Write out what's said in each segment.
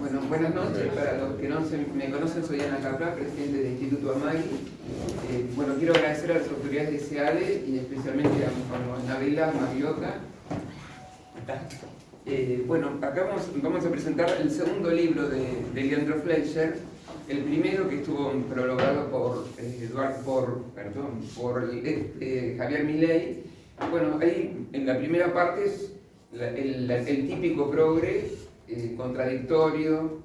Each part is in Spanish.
Bueno, buenas noches. Para los que no me conocen, soy Ana Capra, presidente del Instituto Amagui. Bueno, quiero agradecer a las autoridades de SEADE y especialmente a Anabela Mariota. Bueno, acá vamos a presentar el segundo libro de Leandro Fleischer. El primero, que estuvo prologado por Javier Milei. Bueno, ahí en la primera parte es el típico progre, contradictorio,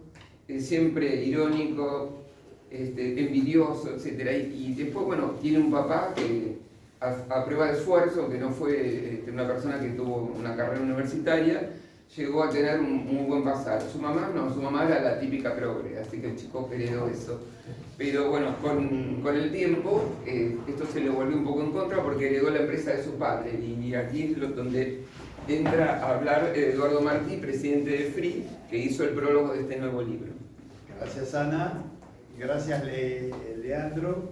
siempre irónico, envidioso, etc. Y después, bueno, tiene un papá que a prueba de esfuerzo, que no fue una persona que tuvo una carrera universitaria, llegó a tener un muy buen pasar. Su mamá no, su mamá era la típica progre, así que el chico heredó eso. Pero bueno, con el tiempo esto se le volvió un poco en contra porque heredó la empresa de su padre. Y aquí es donde entra a hablar Eduardo Martí, presidente de FRI, que hizo el prólogo de este nuevo libro. Gracias, Ana. Gracias, Leandro.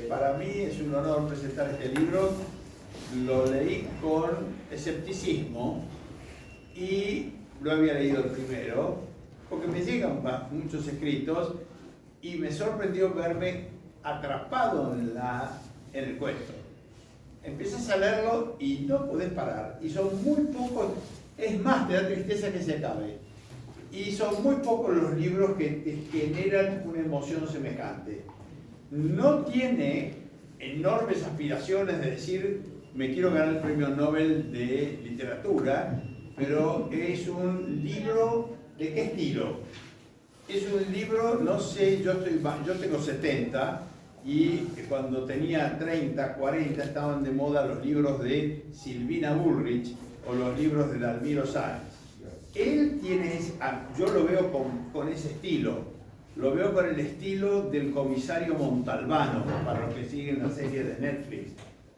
Para mí es un honor presentar este libro. Lo leí con escepticismo y lo había leído el primero, porque me llegan muchos escritos y me sorprendió verme atrapado en el cuento. Empiezas a leerlo y no podés parar. Y son muy pocos, es más, te da tristeza que se acabe. Y son muy pocos los libros que te generan una emoción semejante. No tiene enormes aspiraciones de decir, me quiero ganar el premio Nobel de literatura, pero es un libro, ¿de qué estilo? Es un libro, no sé, yo tengo 70, y cuando tenía 30, 40 estaban de moda los libros de Silvina Bullrich o los libros de Dalmiro Sáenz. Él tiene, yo lo veo con ese estilo, lo veo con el estilo del comisario Montalbano, para los que siguen la serie de Netflix.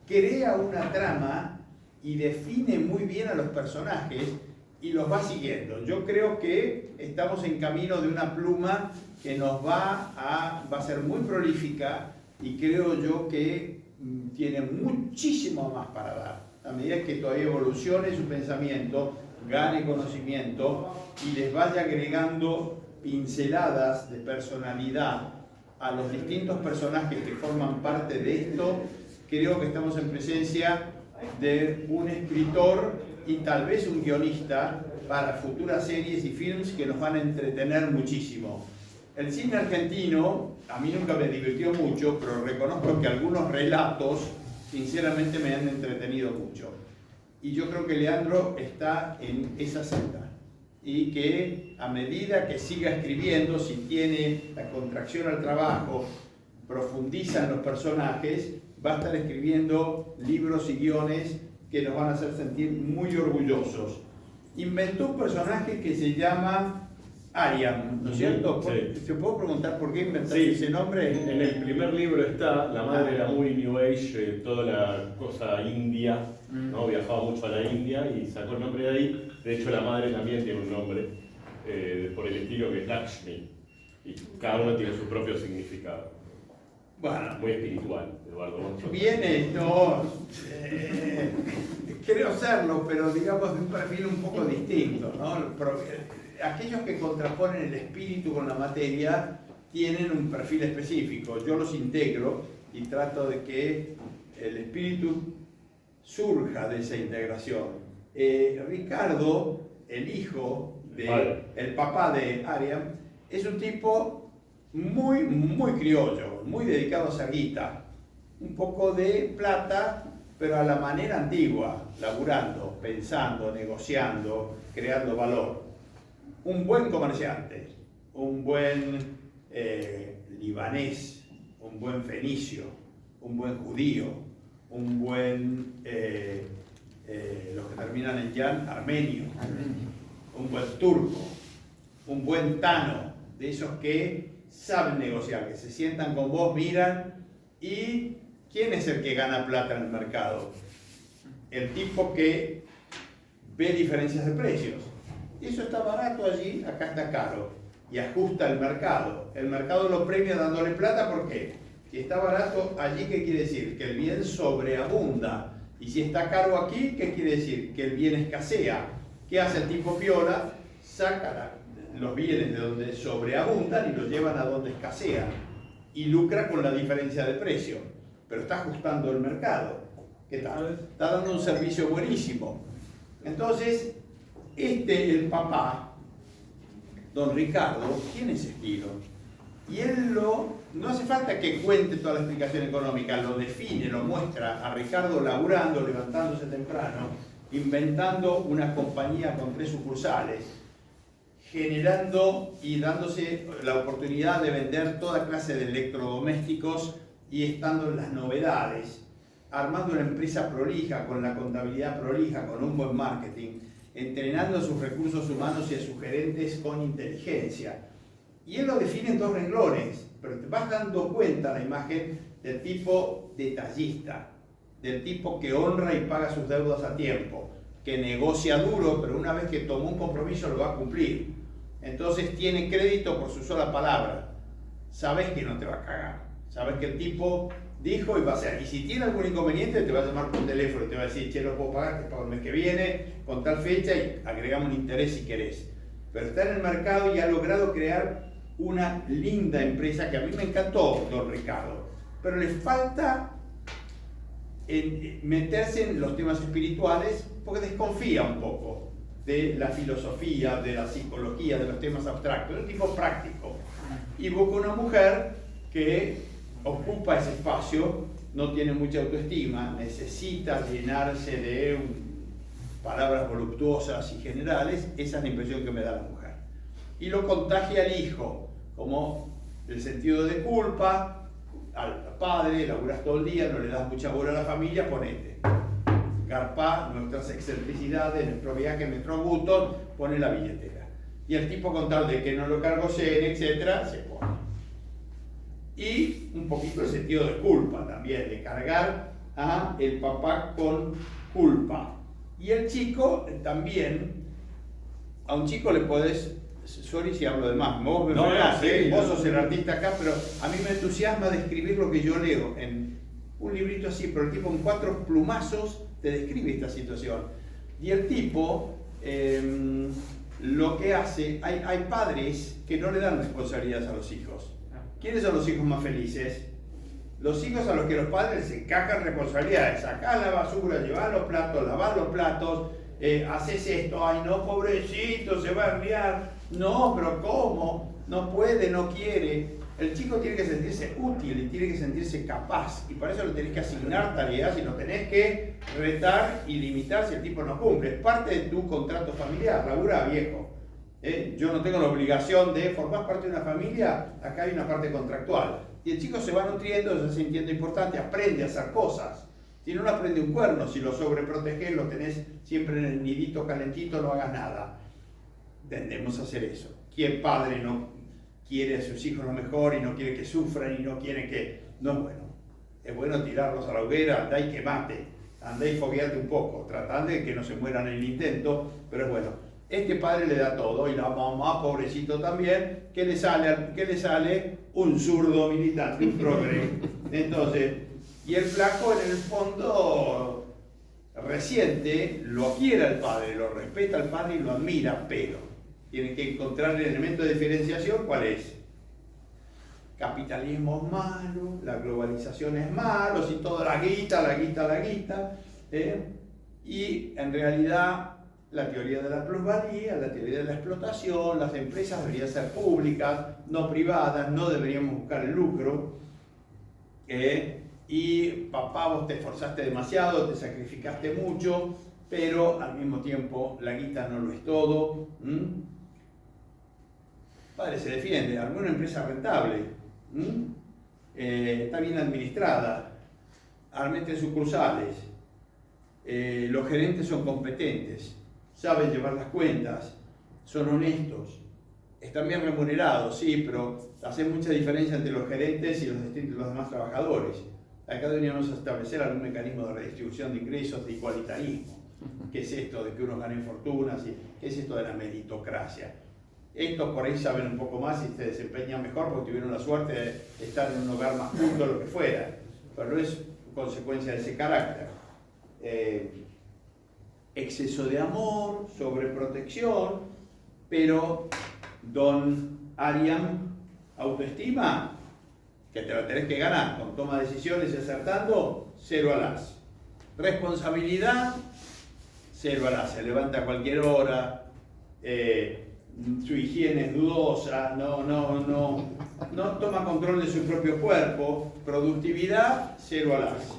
Crea una trama y define muy bien a los personajes y los va siguiendo. Yo creo que estamos en camino de una pluma que nos va a ser muy prolífica y creo yo que tiene muchísimo más para dar. A medida que todavía evolucione su pensamiento, gane conocimiento y les vaya agregando pinceladas de personalidad a los distintos personajes que forman parte de esto, creo que estamos en presencia de un escritor y tal vez un guionista para futuras series y films que nos van a entretener muchísimo. El cine argentino a mí nunca me divirtió mucho, pero reconozco que algunos relatos sinceramente me han entretenido mucho. Y yo creo que Leandro está en esa senda. Y que a medida que siga escribiendo, si tiene la contracción al trabajo, profundiza en los personajes, va a estar escribiendo libros y guiones que nos van a hacer sentir muy orgullosos. Inventó un personaje que se llama Ariam, ¿no es cierto? Sí. ¿Te puedo preguntar por qué inventaste ese nombre? En el primer libro está, la madre era muy New Age, toda la cosa india, ¿no? Viajaba mucho a la India y sacó el nombre de ahí. De hecho, la madre también tiene un nombre, por el estilo que es Lakshmi, y cada uno tiene su propio significado. Bueno, muy espiritual, Eduardo. Viene, no, creo serlo, pero digamos de un perfil un poco distinto, ¿no? Aquellos que contraponen el espíritu con la materia tienen un perfil específico. Yo los integro y trato de que el espíritu surja de esa integración. Ricardo, el hijo, el papá de Ariam, es un tipo muy criollo, muy dedicado a hacer guita. Un poco de plata, pero a la manera antigua, laburando, pensando, negociando, creando valor. Un buen comerciante, un buen libanés, un buen fenicio, un buen judío, un buen, los que terminan en yan, armenio, un buen turco, un buen tano, de esos que saben negociar, que se sientan con vos, miran y ¿quién es el que gana plata en el mercado? El tipo que ve diferencias de precios. Eso está barato allí, acá está caro. Y ajusta el mercado. El mercado lo premia dándole plata, ¿por qué? Si está barato allí, ¿qué quiere decir? Que el bien sobreabunda. Y si está caro aquí, ¿qué quiere decir? Que el bien escasea. ¿Qué hace el tipo piola? saca los bienes de donde sobreabundan y los llevan a donde escasean y lucra con la diferencia de precio, pero está ajustando el mercado. ¿Qué tal? Está dando un servicio buenísimo. Entonces, el papá, don Ricardo, tiene ese estilo. Y él no hace falta que cuente toda la explicación económica, lo define, lo muestra a Ricardo laburando, levantándose temprano, inventando una compañía con 3 sucursales, generando y dándose la oportunidad de vender toda clase de electrodomésticos y estando en las novedades, armando una empresa prolija, con la contabilidad prolija, con un buen marketing, entrenando a sus recursos humanos y a sus gerentes con inteligencia. Y él lo define en 2 renglones, pero te vas dando cuenta la imagen del tipo detallista, del tipo que honra y paga sus deudas a tiempo, que negocia duro, pero una vez que tomó un compromiso lo va a cumplir. Entonces tiene crédito por su sola palabra. Sabes que no te va a cagar. Sabes que el tipo dijo y va a hacer. Y si tiene algún inconveniente te va a llamar por teléfono y te va a decir, che, lo puedo pagar, te pago el mes que viene, con tal fecha y agregamos un interés si querés. Pero está en el mercado y ha logrado crear una linda empresa que a mí me encantó, don Ricardo. Pero le falta meterse en los temas espirituales porque desconfía un poco de la filosofía, de la psicología, de los temas abstractos. Es un tipo práctico. Y busca una mujer que ocupa ese espacio, no tiene mucha autoestima, necesita llenarse de palabras voluptuosas y generales. Esa es la impresión que me da la mujer. Y lo contagia al hijo, como el sentido de culpa, al padre, laburas todo el día, no le das mucha bola a la familia, ponete. Garpá, nuestras excentricidades, nuestro viaje, nuestro gusto, pone la billetera. Y el tipo, con tal de que no lo cargoseen, etcétera, se pone. Y un poquito el sentido de culpa también, de cargar a el papá con culpa. Y el chico también, a un chico le podés, sorry si hablo de más, vos me frenás, vos sos el artista acá, pero a mí me entusiasma describir lo que yo leo en un librito así, pero el tipo en 4 plumazos te describe esta situación. Y el tipo, lo que hace, hay padres que no le dan responsabilidades a los hijos. ¿Quiénes son los hijos más felices? Los hijos a los que los padres se encajan responsabilidades. Sacá la basura, llevá los platos, lavá los platos, haces esto, ay no, pobrecito, se va a enviar. No, pero ¿cómo? No puede, no quiere. El chico tiene que sentirse útil y tiene que sentirse capaz. Y para eso le tenés que asignar tareas y lo tenés que retar y limitar si el tipo no cumple. Es parte de tu contrato familiar, labura viejo. Yo no tengo la obligación de formar parte de una familia, acá hay una parte contractual. Y el chico se va nutriendo, se va sintiendo importante, aprende a hacer cosas. Si no, no aprende un cuerno, si lo sobreprotegés, lo tenés siempre en el nidito calentito, no hagas nada. Tendemos a hacer eso. ¿Quién padre no quiere a sus hijos lo mejor y no quiere que sufran y no quiere que... No es bueno. Es bueno tirarlos a la hoguera, andá y quemate, andá y fogueate un poco, tratando de que no se mueran en el intento, pero es bueno. Este padre le da todo y la mamá, pobrecito también, ¿qué le sale? Un zurdo militante, un progre. Entonces, y el flaco en el fondo reciente lo quiere al padre, lo respeta al padre y lo admira, pero tiene que encontrar el elemento de diferenciación. ¿Cuál es? Capitalismo es malo, la globalización es malo, si toda la guita, y en realidad la teoría de la plusvalía, la teoría de la explotación, las empresas deberían ser públicas, no privadas, no deberíamos buscar el lucro, y papá, vos te esforzaste demasiado, te sacrificaste mucho, pero al mismo tiempo la guita no lo es todo. Padre se defiende, alguna empresa rentable, está bien administrada, armete sucursales, los gerentes son competentes, saben llevar las cuentas, son honestos, están bien remunerados, sí, pero hace mucha diferencia entre los gerentes y los demás trabajadores. Acá deberíamos establecer algún mecanismo de redistribución de ingresos, de igualitarismo. ¿Qué es esto de que unos ganen fortunas? ¿Qué es esto de la meritocracia? Estos por ahí saben un poco más y se desempeñan mejor porque tuvieron la suerte de estar en un hogar más justo, lo que fuera, pero no es consecuencia de ese carácter. Exceso de amor, sobreprotección, Pero, don Ariam, autoestima, que te la tenés que ganar con toma de decisiones y acertando, 0 al as. Responsabilidad, 0 al as. Se levanta a cualquier hora, su higiene es dudosa, no toma control de su propio cuerpo. Productividad, 0 al as.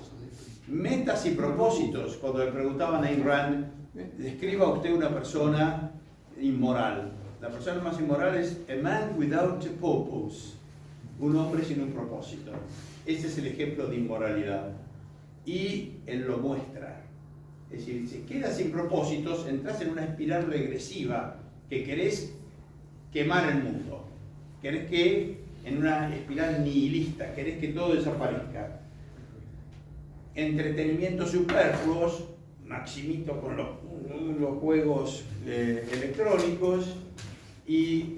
Metas y propósitos. Cuando le preguntaban a Ayn Rand, describa usted una persona inmoral. La persona más inmoral es a man without a purpose, un hombre sin un propósito. Ese es el ejemplo de inmoralidad. Y él lo muestra. Es decir, si quedas sin propósitos, entras en una espiral regresiva que querés quemar el mundo. Querés que, en una espiral nihilista, querés que todo desaparezca. Entretenimientos superfluos, Maximito con los juegos electrónicos y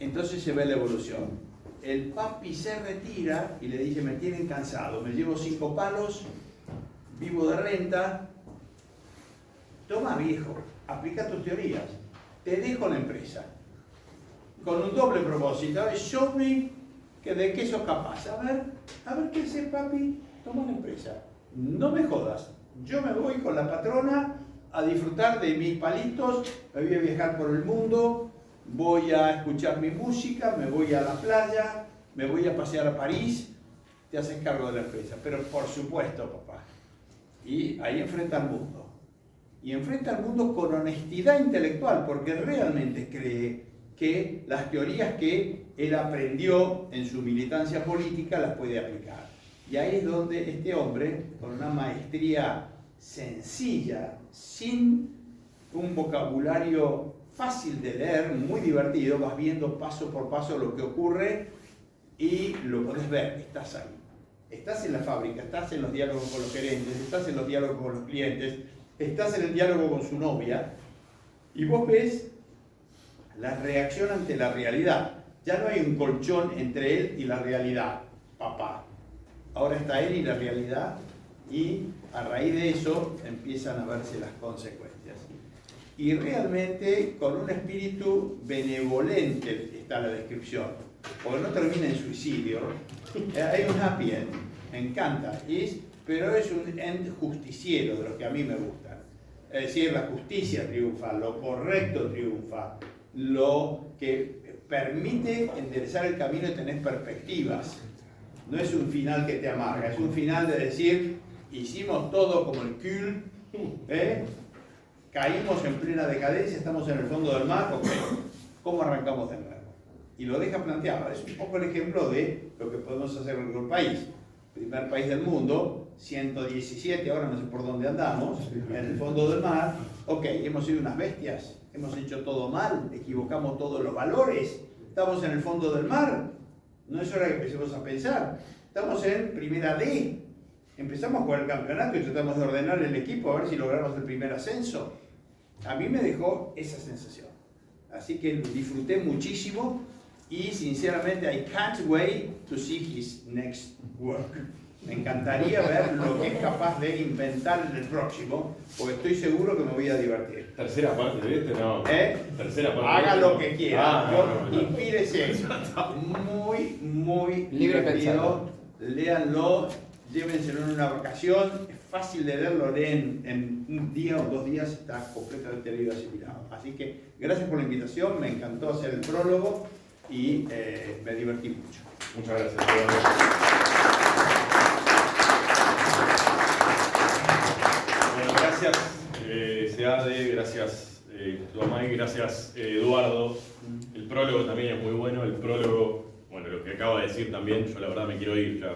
entonces se ve la evolución. El papi se retira y le dice, me tienen cansado, me llevo 5 palos, vivo de renta, toma viejo, aplica tus teorías, te dejo la empresa, con un doble propósito, show me que de qué sos capaz, a ver qué haces papi, toma la empresa, no me jodas, yo me voy con la patrona a disfrutar de mis palitos, me voy a viajar por el mundo, voy a escuchar mi música, me voy a la playa, me voy a pasear a París, te haces cargo de la empresa. Pero por supuesto, papá. Y ahí enfrenta al mundo. Y enfrenta al mundo con honestidad intelectual, porque realmente cree que las teorías que él aprendió en su militancia política las puede aplicar. Y ahí es donde este hombre, con una maestría sencilla, sin un vocabulario fácil de leer, muy divertido, vas viendo paso por paso lo que ocurre y lo podés ver, estás ahí. Estás en la fábrica, estás en los diálogos con los gerentes, estás en los diálogos con los clientes, estás en el diálogo con su novia y vos ves la reacción ante la realidad. Ya no hay un colchón entre él y la realidad, papá. Ahora está él y la realidad y a raíz de eso empiezan a verse las consecuencias. Y realmente con un espíritu benevolente está la descripción, porque no termina en suicidio. Hay un happy end, me encanta, pero es un end justiciero, de los que a mí me gustan. Es decir, la justicia triunfa, lo correcto triunfa, lo que permite enderezar el camino y tener perspectivas. No es un final que te amarga, es un final de decir, hicimos todo como el cul, caímos en plena decadencia, estamos en el fondo del mar, ok, ¿cómo arrancamos de nuevo? Y lo deja planteado, es un poco el ejemplo de lo que podemos hacer en nuestro país. Primer país del mundo, 117, ahora no sé por dónde andamos, en el fondo del mar, ok, hemos sido unas bestias, hemos hecho todo mal, equivocamos todos los valores, estamos en el fondo del mar, no es hora que empecemos a pensar, estamos en primera D, empezamos con el campeonato y tratamos de ordenar el equipo a ver si logramos el primer ascenso. A mí me dejó esa sensación. Así que disfruté muchísimo y sinceramente I can't wait to see his next work. Me encantaría ver lo que es capaz de inventar en el próximo, porque estoy seguro que me voy a divertir. Tercera parte de este, no. Tercera parte. Haga lo que quiera. No. Inspírese. Muy, muy libre divertido. Léanlo, llévenselo en una vacación. Es fácil de leerlo, leen en un día o 2 días, está completamente leído asimilado. Así que gracias por la invitación, me encantó hacer el prólogo y me divertí mucho. Muchas gracias. Bueno, gracias Seade, gracias Tuamay, gracias Eduardo. El prólogo también es muy bueno, el prólogo, bueno, lo que acabo de decir también, yo la verdad me quiero ir ya.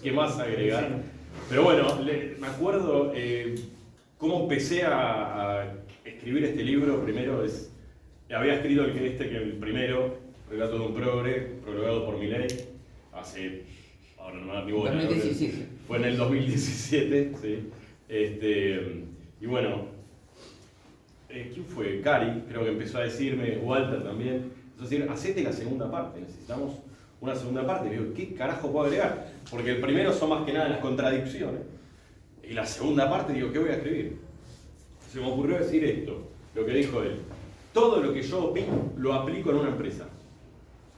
¿Qué más agregar? Pero bueno, me acuerdo cómo empecé a escribir este libro. Primero había escrito el primero, Relato de un Progre, prologado por Milei, hace, ahora no me da ni bola, 2017. Fue en el 2017, sí. Y bueno, ¿quién fue? Cari, creo que empezó a decirme, Walter también, empezó a decir, hacete la segunda parte, necesitamos una segunda parte. Y digo, ¿qué carajo puedo agregar? Porque el primero son más que nada las contradicciones. Y la segunda parte, digo, ¿qué voy a escribir? se me ocurrió decir esto, lo que dijo él. Todo lo que yo opino lo aplico en una empresa.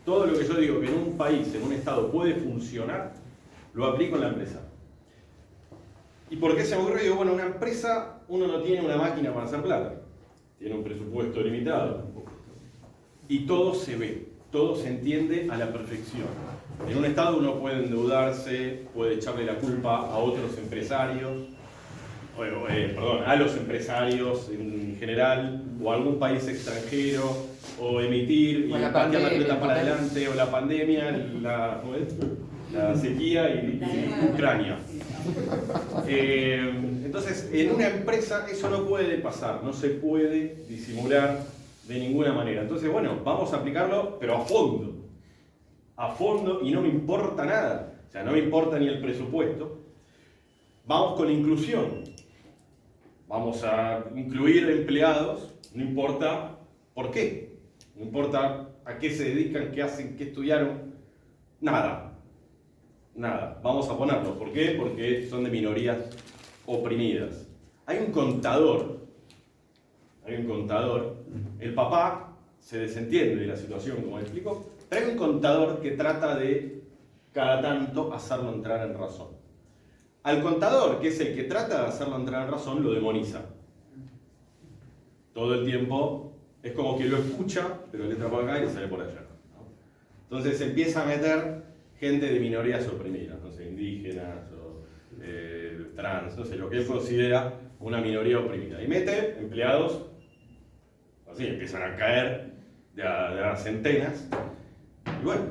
Todo lo que yo digo que en un país, en un estado puede funcionar, lo aplico en la empresa. ¿Y por qué se me ocurrió? Digo, bueno, una empresa, uno no tiene una máquina para hacer plata. Tiene un presupuesto limitado. Y todo se ve, todo se entiende a la perfección. En un estado uno puede endeudarse, puede echarle la culpa a otros empresarios, a los empresarios en general, o a algún país extranjero, o emitir y O la patear la pelota pandemia, para adelante, o la pandemia, la sequía y Ucrania. Entonces, en una empresa eso no puede pasar, no se puede disimular de ninguna manera. Entonces, bueno, vamos a aplicarlo, pero a fondo, y no me importa nada. O sea, no me importa ni el presupuesto. Vamos con inclusión. Vamos a incluir empleados, no importa por qué, no importa a qué se dedican, qué hacen, qué estudiaron, nada. Vamos a ponerlos. ¿Por qué? Porque son de minorías oprimidas. Hay un contador, el papá se desentiende de la situación, como explico, pero hay un contador que trata de, cada tanto, hacerlo entrar en razón. Al contador, que es el que trata de hacerlo entrar en razón, lo demoniza. Todo el tiempo es como que lo escucha, pero le entra por acá y le sale por allá. Entonces empieza a meter gente de minorías oprimidas, no sé, indígenas o trans, no sé, lo que él considera una minoría oprimida. Y mete empleados, así empiezan a caer de a centenas, y bueno,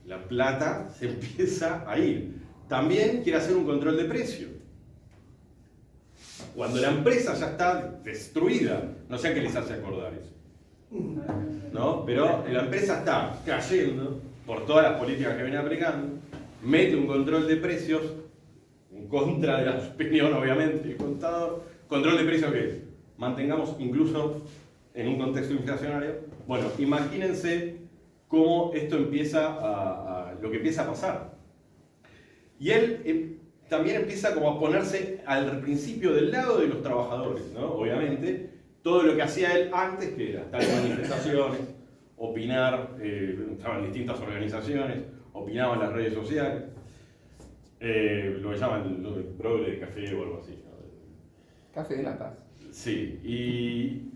la plata se empieza a ir. También quiere hacer un control de precio. Cuando la empresa ya está destruida, no sé a qué les hace acordar eso, ¿no? Pero la empresa está cayendo por todas las políticas que viene aplicando, mete un control de precios en contra de la opinión, obviamente, del contador. ¿Control de precios qué es? Mantengamos incluso en un contexto inflacionario. Bueno, imagínense cómo esto empieza lo que empieza a pasar. Y él también empieza como a ponerse al principio del lado de los trabajadores, ¿no? Obviamente, todo lo que hacía él antes, que era estar en manifestaciones, opinar, estaban en distintas organizaciones, opinaba en las redes sociales, lo que llaman el progre de café o algo así, ¿no? Café de la Paz. Sí, y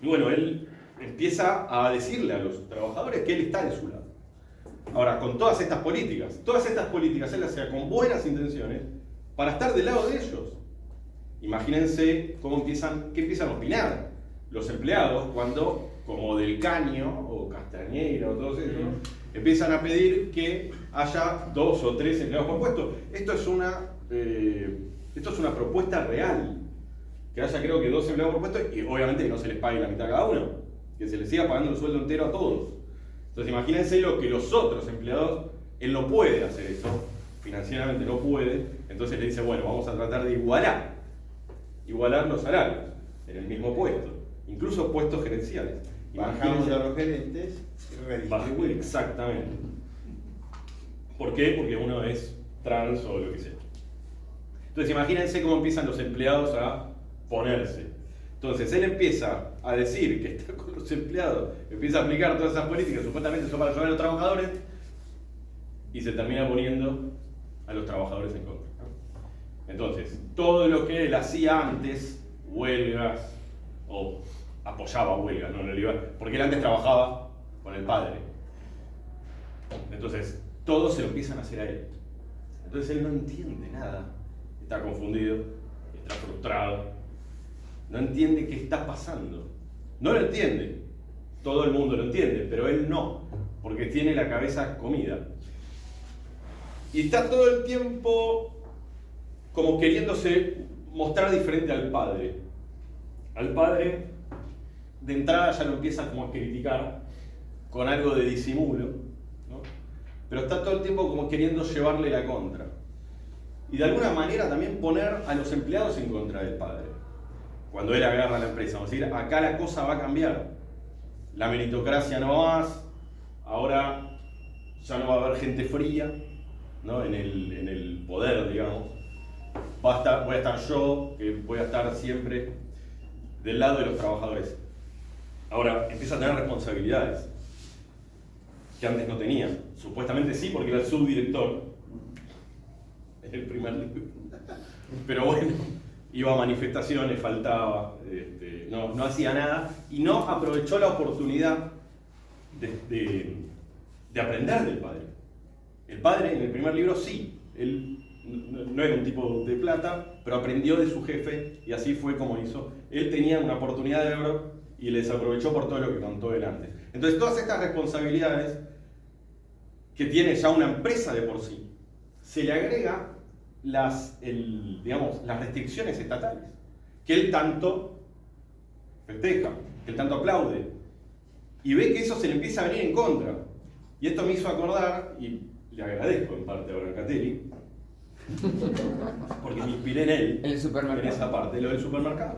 bueno, él empieza a decirle a los trabajadores que él está de su lado. Ahora, con todas estas políticas él las hacía con buenas intenciones para estar del lado de ellos. Imagínense qué empiezan a opinar los empleados cuando, como Del Caño o Castañeira o todos ellos, empiezan a pedir que haya 2 o 3 empleados por puesto. Esto es una propuesta real, que haya creo que 2 empleados por puesto y obviamente que no se les pague la mitad a cada uno, que se les siga pagando el sueldo entero a todos. Entonces imagínense lo que los otros empleados, él no puede hacer eso, financieramente no puede, entonces le dice, bueno, vamos a tratar de igualar los salarios en el mismo puesto, incluso puestos gerenciales. Bajamos a los gerentes y redistribuimos. Exactamente. ¿Por qué? Porque uno es trans o lo que sea. Entonces imagínense cómo empiezan los empleados a ponerse. Entonces él empieza a decir que está con los empleados, empieza a aplicar todas esas políticas, supuestamente son para ayudar a los trabajadores, y se termina poniendo a los trabajadores en contra, ¿no? Entonces, todo lo que él hacía antes, huelgas, o apoyaba huelgas, no le iba, porque él antes trabajaba con el padre. Entonces, todos se lo empiezan a hacer a él. Entonces él no entiende nada, está confundido, está frustrado. No entiende qué está pasando. No lo entiende. Todo el mundo lo entiende, pero él no, porque tiene la cabeza comida. Y está todo el tiempo como queriéndose mostrar diferente al padre. Al padre, de entrada ya lo empieza como a criticar con algo de disimulo, ¿no? Pero está todo el tiempo como queriendo llevarle la contra. Y de alguna manera también poner a los empleados en contra del padre. Cuando él agarra la empresa, vamos a decir, acá la cosa va a cambiar. La meritocracia no va más, ahora ya no va a haber gente fría, ¿no? en el poder, digamos. Voy a estar yo, que voy a estar siempre del lado de los trabajadores. Ahora, empieza a tener responsabilidades que antes no tenía. Supuestamente sí, porque era el subdirector en el primer libro. Pero bueno, iba a manifestaciones, faltaba, no hacía nada y no aprovechó la oportunidad de aprender del padre. El padre en el primer libro sí, él no era un tipo de plata, pero aprendió de su jefe y así fue como hizo. Él tenía una oportunidad de oro y les aprovechó por todo lo que contó él antes. Entonces todas estas responsabilidades que tiene ya una empresa de por sí, se le agrega las restricciones estatales, que él tanto festeja, que él tanto aplaude, y ve que eso se le empieza a venir en contra. Y esto me hizo acordar, y le agradezco en parte a Brancatelli, porque me inspiré en él, En el supermercado. en esa parte, lo del supermercado.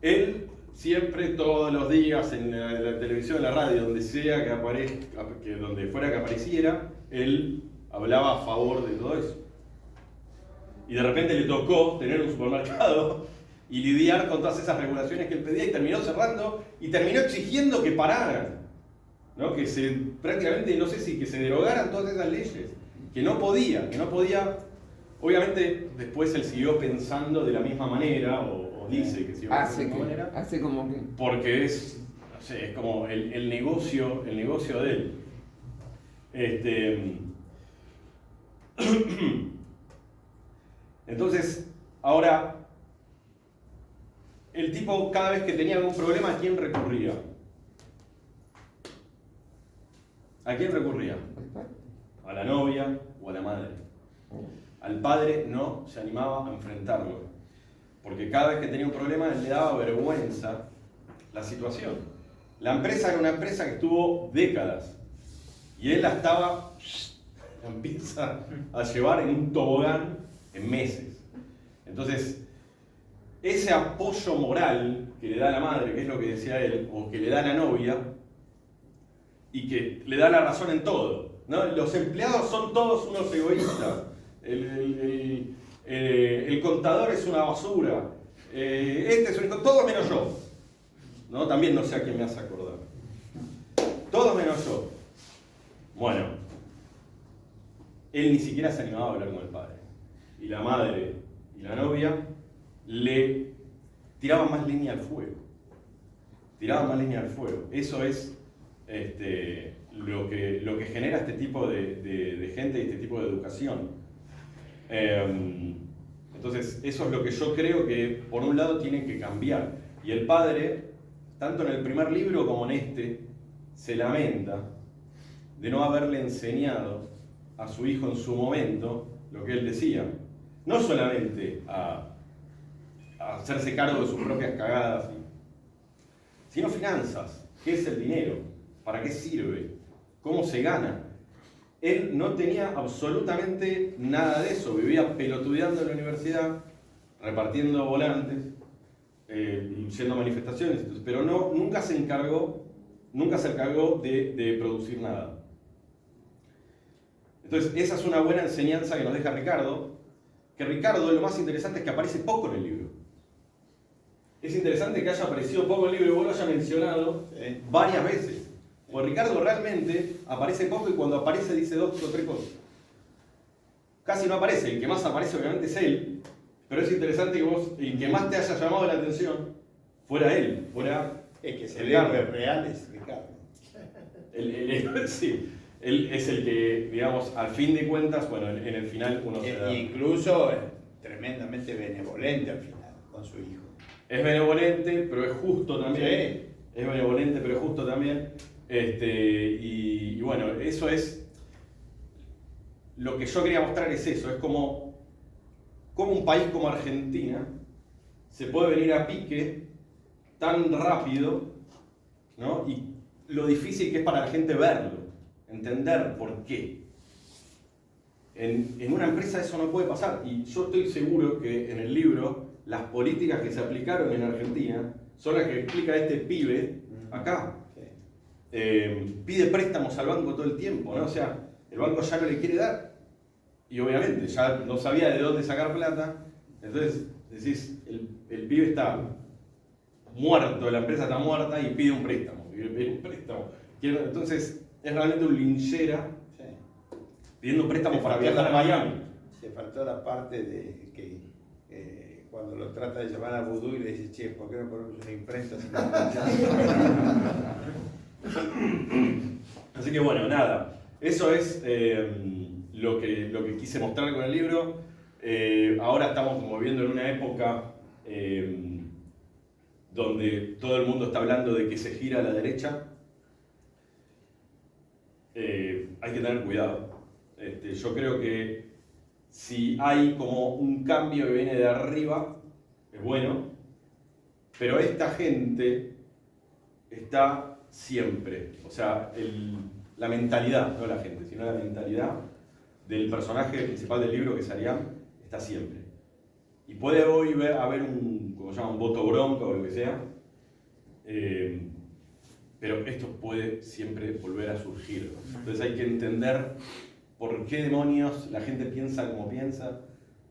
Él siempre, todos los días, en la televisión, en la radio, donde sea que aparezca, donde fuera que apareciera, él hablaba a favor de todo eso. Y de repente le tocó tener un supermercado y lidiar con todas esas regulaciones que él pedía y terminó cerrando y terminó exigiendo que pararan, ¿no? Que prácticamente, no sé si que se derogaran todas esas leyes, que no podía, obviamente después él siguió pensando de la misma manera, o dice que siguió pensando de la misma manera, Hace como que... porque es como el negocio de él. Entonces, ahora, el tipo cada vez que tenía algún problema, ¿a quién recurría? ¿A quién recurría? ¿A la novia o a la madre? Al padre no se animaba a enfrentarlo, porque cada vez que tenía un problema le daba vergüenza la situación. La empresa era una empresa que estuvo décadas, y él la empieza a llevar en un tobogán en meses. Entonces, ese apoyo moral que le da la madre, que es lo que decía él, o que le da la novia, y que le da la razón en todo, ¿no? Los empleados son todos unos egoístas, el contador es una basura, todo menos yo, ¿no? También no sé a quién me hace acordar. Todo menos yo. Bueno, él ni siquiera se animaba a hablar con el padre. Y la madre y la novia le tiraban más leña al fuego. Eso es lo que genera este tipo de gente y este tipo de educación. Entonces, eso es lo que yo creo que, por un lado, tiene que cambiar. Y el padre, tanto en el primer libro como en este, se lamenta de no haberle enseñado a su hijo en su momento lo que él decía. No solamente a hacerse cargo de sus propias cagadas, sino finanzas. ¿Qué es el dinero? ¿Para qué sirve? ¿Cómo se gana? Él no tenía absolutamente nada de eso. Vivía pelotudeando en la universidad, repartiendo volantes, y yendo a manifestaciones, pero nunca se encargó de producir nada. Entonces, esa es una buena enseñanza que nos deja Ricardo, que Ricardo, lo más interesante es que aparece poco en el libro. Es interesante que haya aparecido poco en el libro y vos lo hayas mencionado varias veces. Porque Ricardo realmente aparece poco y cuando aparece dice 2 o 3 cosas. Casi no aparece, el que más aparece obviamente es él, pero es interesante que vos, el que más te haya llamado la atención, fuera él, Es que se ve real es Ricardo. Sí. Él es el que, digamos, al fin de cuentas, bueno, en el final uno se da... Incluso tremendamente benevolente al final con su hijo. Es benevolente, pero es justo también. Sí. Es benevolente, pero es justo también. Y bueno, eso es... Lo que yo quería mostrar es eso, es como un país como Argentina se puede venir a pique tan rápido, ¿no? Y lo difícil que es para la gente verlo. Entender por qué. En una empresa eso no puede pasar. Y yo estoy seguro que en el libro las políticas que se aplicaron en Argentina son las que explica este pibe acá. Pide préstamos al banco todo el tiempo, ¿no? O sea, el banco ya no le quiere dar. Y obviamente ya no sabía de dónde sacar plata. Entonces decís, el pibe está muerto, la empresa está muerta y pide un préstamo. Entonces es realmente un linchera pidiendo un préstamo para viajar a Miami. Se faltó la parte de que cuando lo trata de llamar a Vudú y le dice, che, ¿por qué no ponemos una imprenta? Así que bueno, nada, eso es lo que quise mostrar con el libro. Ahora estamos como viviendo en una época donde todo el mundo está hablando de que se gira a la derecha. Hay que tener cuidado. Yo creo que si hay como un cambio que viene de arriba, es bueno, pero esta gente está siempre, o sea, la mentalidad, no la gente, sino la mentalidad del personaje principal del libro, que es Ariam, está siempre. Y puede hoy haber un voto bronca o lo que sea, pero esto puede siempre volver a surgir. Entonces hay que entender por qué demonios la gente piensa como piensa,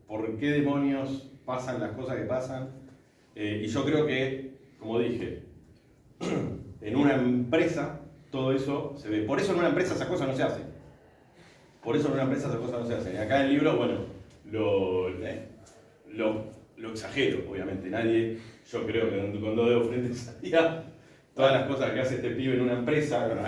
por qué demonios pasan las cosas que pasan. Y yo creo que, como dije, en una empresa todo eso se ve. Por eso en una empresa esas cosas no se hacen. Por eso en una empresa esas cosas no se hacen. Y acá en el libro, bueno, lo exagero, obviamente. Nadie, yo creo que con dos dedos frente sabía todas las cosas que hace este pibe en una empresa. Bueno,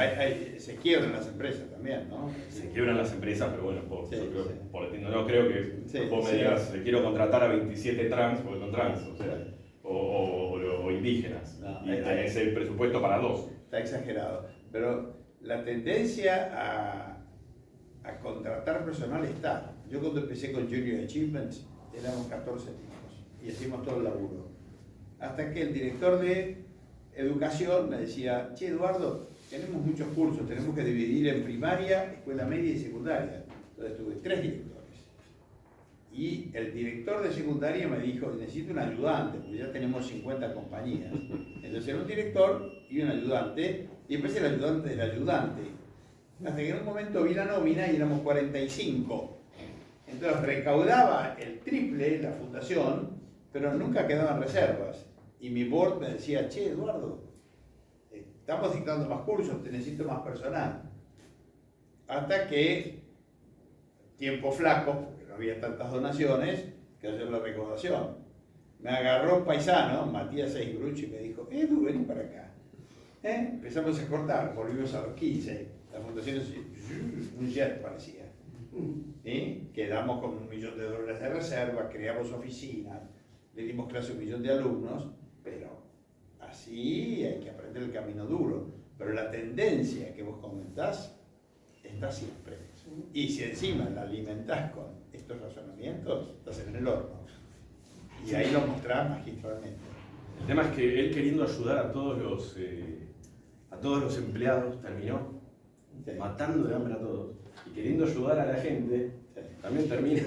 se quiebran las empresas también, ¿no? Se quiebran las empresas, pero bueno, no creo que vos me sí. digas, quiero contratar a 27 trans, porque son trans, o sea, o indígenas, No, y tenés el presupuesto para 2. Está exagerado. Pero la tendencia a contratar personal está. Yo cuando empecé con Junior Achievements éramos 14 tipos y hacíamos todo el laburo. Hasta que el director de educación me decía, che Eduardo, tenemos muchos cursos, tenemos que dividir en primaria, escuela media y secundaria. Entonces tuve 3 directores. Y el director de secundaria me dijo, necesito un ayudante, porque ya tenemos 50 compañías. Entonces era un director y un ayudante, y después el ayudante del ayudante. Hasta que en un momento vi la nómina y éramos 45. Entonces recaudaba el triple la fundación, pero nunca quedaban reservas. Y mi board me decía, che Eduardo, estamos dictando más cursos, te necesito más personal. Hasta que, tiempo flaco, porque no había tantas donaciones, cayó la recaudación. Me agarró un paisano, Matías Eisbruch, y me dijo, Edu, vení para acá. Empezamos a cortar, volvimos a los 15. La fundación un jet parecía. Quedamos con $1 millón de reserva, creamos oficinas, le dimos clase a 1 millón de alumnos, pero así hay que aprender el camino duro. Pero la tendencia que vos comentás está siempre. Y si encima la alimentás con estos razonamientos, estás en el horno. Y ahí lo mostrás magistralmente. El tema es que él queriendo ayudar a todos los empleados terminó matando de hambre a todos. Y queriendo ayudar a la gente, también termina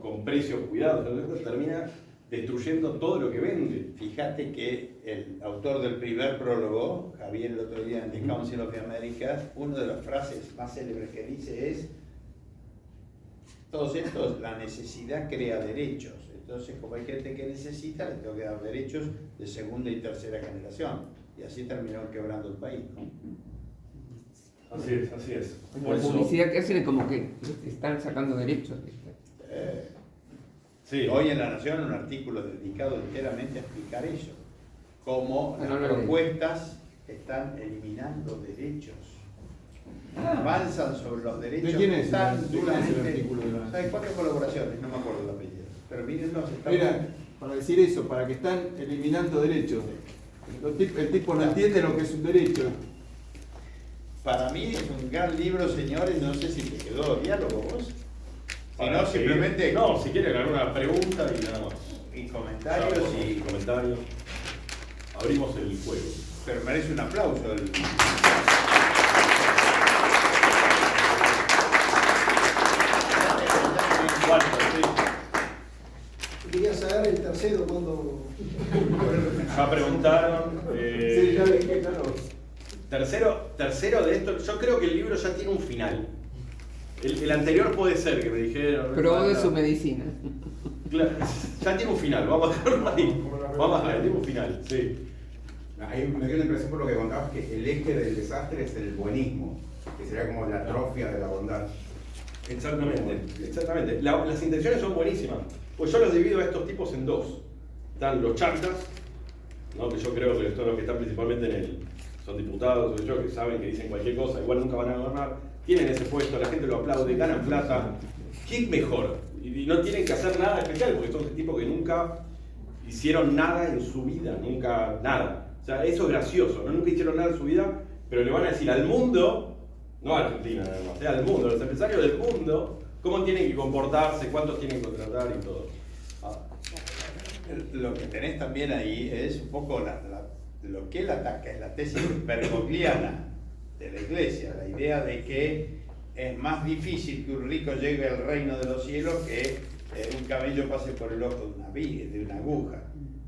con precios cuidados, termina destruyendo todo lo que vende. Fíjate que el autor del primer prólogo, Javier, el otro día en The Council of the Americas, una de las frases más célebres que dice es: todos estos, la necesidad crea derechos. Entonces, como hay gente que necesita, le tengo que dar derechos de segunda y tercera generación. Y así terminó quebrando el país, ¿no? Así es, así es. La publicidad que hacen es como que están sacando derechos. Sí. Hoy en La Nación un artículo dedicado enteramente a explicar eso. Cómo No, las propuestas están eliminando derechos. Avanzan sobre los derechos. ¿De quién es? Tan ¿De quién es el duramente. artículo de La Hay 4 colaboraciones, no me acuerdo el apellido. Pero mírenlos, están. Mira, para decir eso, para que están eliminando derechos. El tipo no entiende lo que es un derecho. Para mí es un gran libro, señores. No sé si te quedó diálogo vos. Si no, seguir. simplemente. No, si quieren alguna pregunta y nada más. Y comentarios y. Comentarios. Abrimos el juego. Pero merece un aplauso. Quería saber el tercero cuando. Ya preguntaron. Sí, ya dije, claro. Tercero de esto, yo creo que el libro ya tiene un final. El anterior puede ser que me dijeron. Probó de su medicina. Claro, ya tiene un final, vamos a dejarlo ahí. Vamos a ver, tiene un final, sí. Ahí me dio la impresión por lo que contabas que el eje del desastre es el buenismo, que sería como la atrofia de la bondad. Exactamente, exactamente. Las intenciones son buenísimas. Pues yo los divido a estos tipos en dos. Están los chantas, ¿no? Que yo creo que son los que están principalmente son diputados, o yo, que saben que dicen cualquier cosa, igual nunca van a gobernar, tienen ese puesto, la gente lo aplaude, ganan plata. ¿Qué mejor? Y no tienen que hacer nada especial, porque son tipos que nunca hicieron nada en su vida, nunca nada. O sea, eso es gracioso, ¿no? Nunca hicieron nada en su vida, pero le van a decir al mundo, no a Argentina nada más, al mundo, a los empresarios del mundo, cómo tienen que comportarse, cuántos tienen que contratar y todo. Lo que tenés también ahí es un poco lo que él ataca, es la tesis bergogliana de la Iglesia, la idea de que es más difícil que un rico llegue al reino de los cielos que un camello pase por el ojo de una aguja,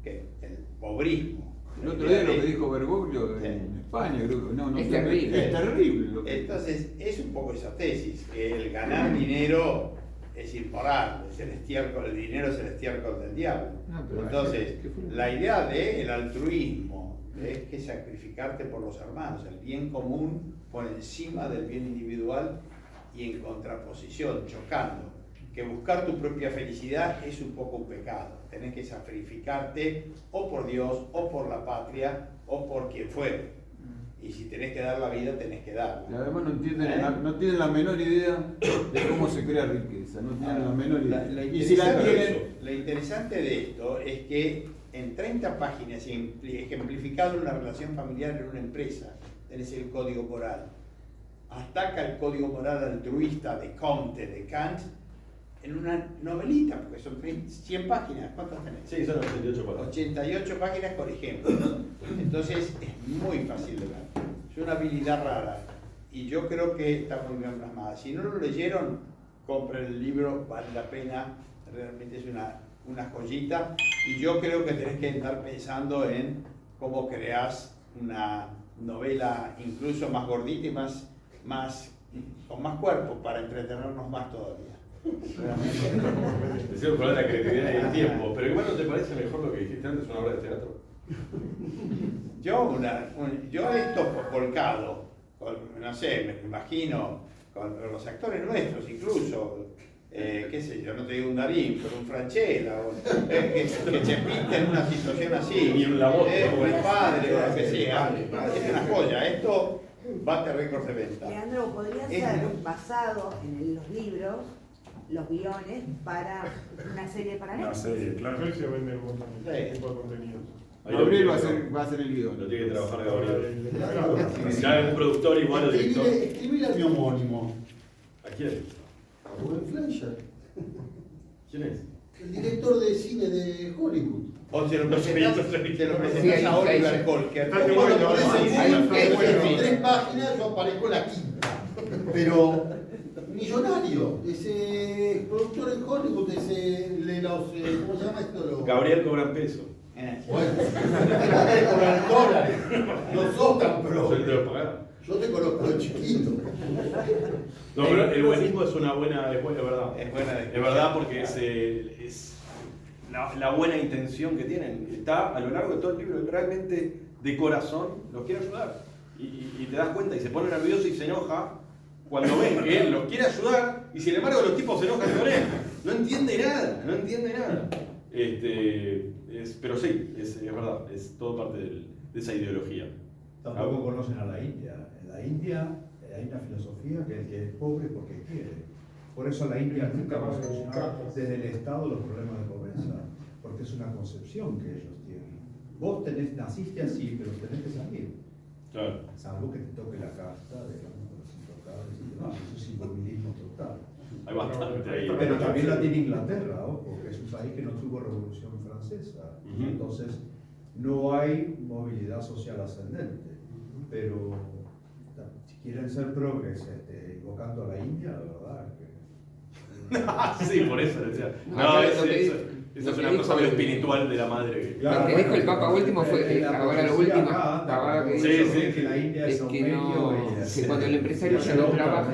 que el pobrismo. El otro día lo que dijo Bergoglio en España, creo que no Es terrible. Es terrible. Lo que... Entonces, es un poco esa tesis, que el ganar dinero es inmoral, el dinero es el estiércol del diablo. No, pero Entonces, ¿qué fue? la idea del altruismo es que sacrificarte por los hermanos, el bien común por encima del bien individual y en contraposición, chocando. Que buscar tu propia felicidad es un poco un pecado. Tenés que sacrificarte o por Dios, o por la patria, o por quien fuere. Y si tenés que dar la vida, tenés que darla. Y además no tienen la menor idea de cómo se crea riqueza, no tienen la menor idea. Y si la tienen... Lo interesante de esto es que en 30 páginas, ejemplificado en una relación familiar en una empresa, tenés el código moral. Ataca el código moral altruista de Comte, de Kant, en una novelita, porque son 100 páginas. ¿Cuántas tenés? Sí, son 88 páginas. 88 páginas por ejemplo. Entonces es muy fácil de ver. Es una habilidad rara. Y yo creo que está muy bien plasmada. Si no lo leyeron, compren el libro, vale la pena. Realmente es una joyita. Y yo creo que tenés que estar pensando en cómo creás una novela incluso más gordita y con más cuerpo para entretenernos más todavía. Es un problema de la creatividad y el tiempo, pero igual no te parece mejor lo que dijiste antes, una obra de teatro. Yo esto volcado, no sé, me imagino, con los actores nuestros incluso, qué sé yo, no te digo un Darín, pero un Franchella, que se pinta en una situación así, Y un Lamotte, o el padre, o lo que sea, es una joya. Esto bate récords de venta. Leandro, ¿podría ser basado en los libros, los guiones, para una serie para Una Netflix? serie, claro. Se vende un montón de Sí. tipo de contenidos. Gabriel va a ser el guión. Lo tiene que trabajar Gabriel. Claro. Ya es un productor igual o director. Escribile a mi homónimo, ¿A quién? a Rubén Fleischer, ¿Quién es? el director de cine de Hollywood. O se lo No sé, presentás, no sé. te lo Sí, presentás hay a Oliver Fleischer. Colker. Está muy Cuando bueno, aparece hay en un Fleischer. en 3 páginas, yo aparezco en la quinta. Pero millonario, ese productor en Hollywood, ¿cómo se llama esto? Gabriel cobran peso. Bueno, por dólares, no sos tan pro. Yo te lo pagaba. Yo te conozco de chiquito. No, pero el buenismo es una buena, es verdad. Es buena Es verdad porque es la buena intención que tienen. Está a lo largo de todo el libro, realmente de corazón los quiere ayudar. Y te das cuenta y se pone nervioso y se enoja cuando ven que él los quiere ayudar y sin embargo los tipos se enojan con él. No entiende nada. Pero sí, es verdad, es todo parte de esa ideología. Tampoco conocen a la India. En la India hay una filosofía que el que es pobre porque quiere. Por eso la India nunca va a solucionar desde el Estado los problemas de pobreza, porque es una concepción que ellos tienen. Vos naciste así, pero tenés que salir. Claro. Salvo que te toque la casta, digamos, con los intocables y demás. Eso es inmovilismo total. Hay bastante ahí. Pero también la tiene Inglaterra, ojo, que es un país que no tuvo revolución francesa. Ujú. Entonces, no hay movilidad social ascendente. Pero si quieren ser progres invocando a la India, la verdad que... Sí, por eso decía. No, No, pero eso lo que es lo que una dijo cosa muy el- espiritual de la madre. Lo que dijo el Papa último fue, la ahora lo profecía último, acá, estaba que Sí, dijo sí, que la India es es un que medio que cuando el empresario ya no trabaja,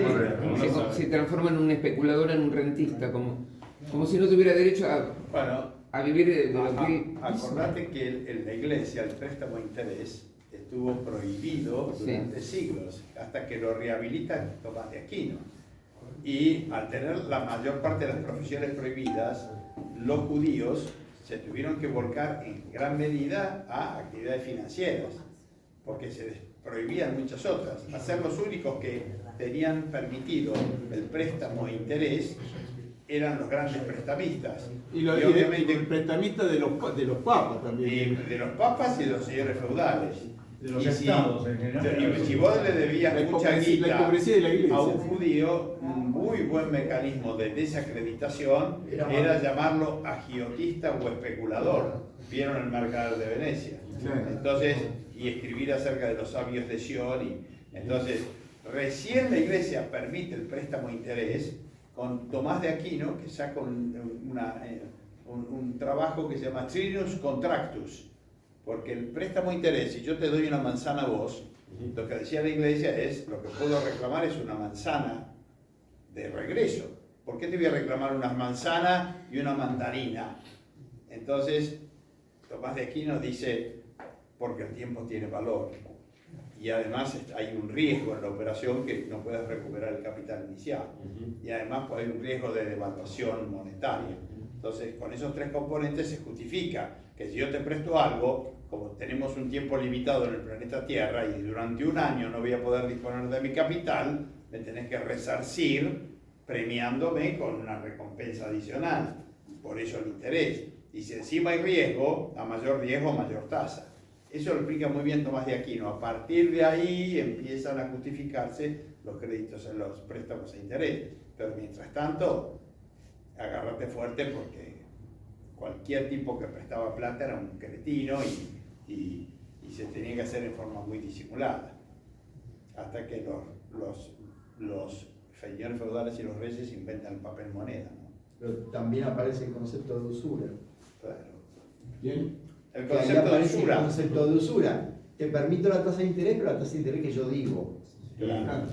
se transforma en un especulador, en un rentista, como si no tuviera derecho a... Bueno, a vivir de lo que él hizo. Acordate que en la iglesia el préstamo a interés estuvo prohibido durante siglos, hasta que lo rehabilita Tomás de Aquino. Y al tener la mayor parte de las profesiones prohibidas, los judíos se tuvieron que volcar en gran medida a actividades financieras, porque se les prohibían muchas otras. A ser los únicos que tenían permitido el préstamo a interés eran los grandes prestamistas. Y el prestamista de los papas también. De los papas y de los señores feudales. De los Y estados en general. y si vos le debías mucha guita la hipocresía de la iglesia. a un judío, un muy buen mecanismo de desacreditación era llamarlo agiotista o especulador. Vieron el mercader de Venecia. Sí. Entonces, y escribir acerca de los sabios de Sion. Entonces, recién la iglesia permite el préstamo a interés con Tomás de Aquino, que saca un trabajo que se llama Trinus Contractus. Porque el préstamo a interés, si yo te doy una manzana a vos, lo que decía la iglesia es, lo que puedo reclamar es una manzana de regreso. ¿Por qué te voy a reclamar una manzana y una mandarina? Entonces, Tomás de Aquino dice, porque el tiempo tiene valor. Y además hay un riesgo en la operación que no puedes recuperar el capital inicial. Y además hay un riesgo de devaluación monetaria. Entonces, con esos tres componentes se justifica que si yo te presto algo, como tenemos un tiempo limitado en el planeta Tierra y durante un año no voy a poder disponer de mi capital, me tenés que resarcir premiándome con una recompensa adicional. Por eso el interés. Y si encima hay riesgo, a mayor riesgo, mayor tasa. Eso lo explica muy bien Tomás de Aquino. A partir de ahí empiezan a justificarse los créditos en los préstamos a interés. Pero mientras tanto, agárrate fuerte porque cualquier tipo que prestaba plata era un cretino y se tenía que hacer en forma muy disimulada. Hasta que los señores feudales y los reyes inventan el papel moneda, ¿no? Pero también aparece el concepto de usura. Claro. Bien. El Que ahí concepto de aparece usura. el concepto de usura. Te permito la tasa de interés, pero la tasa de interés que yo digo. Claro.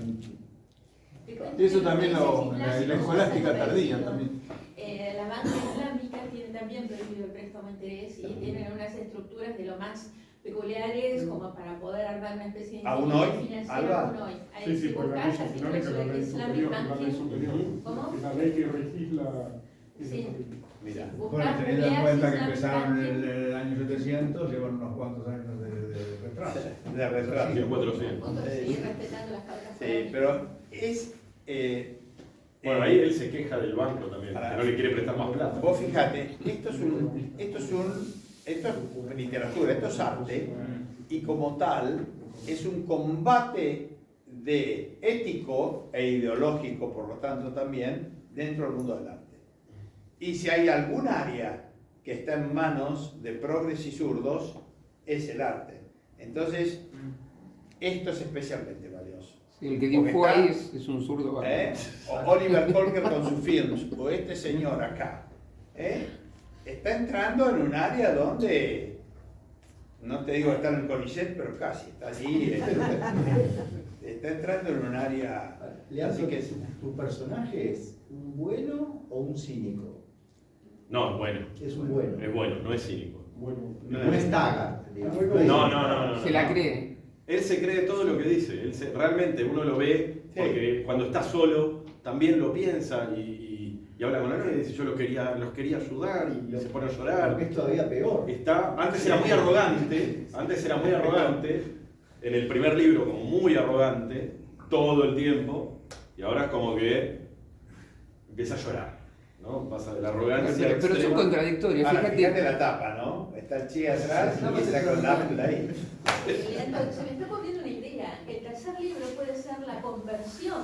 Eso también la escolástica tardía también. La banca islámica tiene también prohibido el préstamo a interés y tienen unas estructuras de lo más peculiares como para poder armar una especie de ¿Aún hoy? financiera Alba. aún hoy. Ahí, Sí, si pues la ley buscas islámica es la ley Islamic superior, la ley Banking, superior. ¿cómo? Es la ley que legisla. Sí. Mira. Bueno, teniendo en cuenta que empezaron en el año 700, llevan unos cuantos años de retraso. De retraso. 1400. Otros siguen respetando las causas. Sí, pero es... Bueno, ahí él se queja del banco también, que no le quiere prestar más plata. Vos fíjate, esto es literatura, esto es arte, y como tal, es un combate de ético e ideológico, por lo tanto también, dentro del mundo del arte. Y si hay algún área que está en manos de progres y zurdos, es el arte. Entonces, esto es especialmente valioso. El que dibujó Porque ahí está- es un zurdo. O Oliver Colker con sus films, o este señor acá, está entrando en un área donde, no te digo estar en el CONICET, pero casi, está allí, está entrando en un área, así Leandro, que ¿tu personaje es un bueno o un cínico? No, es bueno. Es un bueno. Es bueno, no es cínico. Bueno, No es Taggart, digamos. No. Se la cree. Él se cree todo lo que dice. Realmente uno lo ve porque cuando está solo también lo piensa y habla con él y dice yo los quería ayudar y se pone a llorar. Lo que es todavía peor. Antes era muy arrogante, en el primer libro como muy arrogante, todo el tiempo, y ahora es como que empieza a llorar, ¿no? Pasa de la arrogancia al Pero son extremo. contradictorios. ahora, fíjate Fíjate, la tapa, ¿no? Está el Che atrás y está con la Apple ahí. Leandro, se me está ocurriendo una idea. El tercer libro puede ser la conversión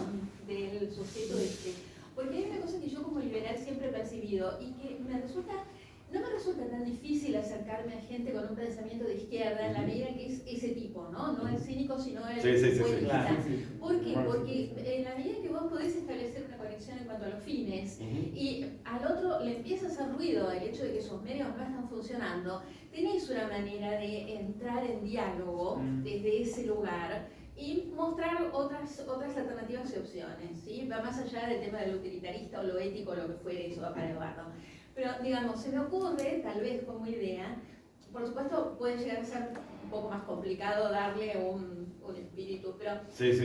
del sujeto este. Porque hay una cosa que yo como liberal siempre he percibido y que no me resulta tan difícil acercarme a gente con un pensamiento de izquierda en la medida que es ese tipo, ¿no? No el cínico, sino el buenista. ¿Por qué? Porque en la medida que vos podés establecer una conexión en cuanto a los fines y al otro le empieza a hacer ruido el hecho de que sus medios no están funcionando, tenés una manera de entrar en diálogo desde ese lugar y mostrar otras alternativas y opciones, ¿sí? Va más allá del tema de lo utilitarista o lo ético o lo que fuere, eso va para Eduardo. Pero, digamos, se me ocurre, tal vez como idea, por supuesto puede llegar a ser un poco más complicado darle un espíritu, pero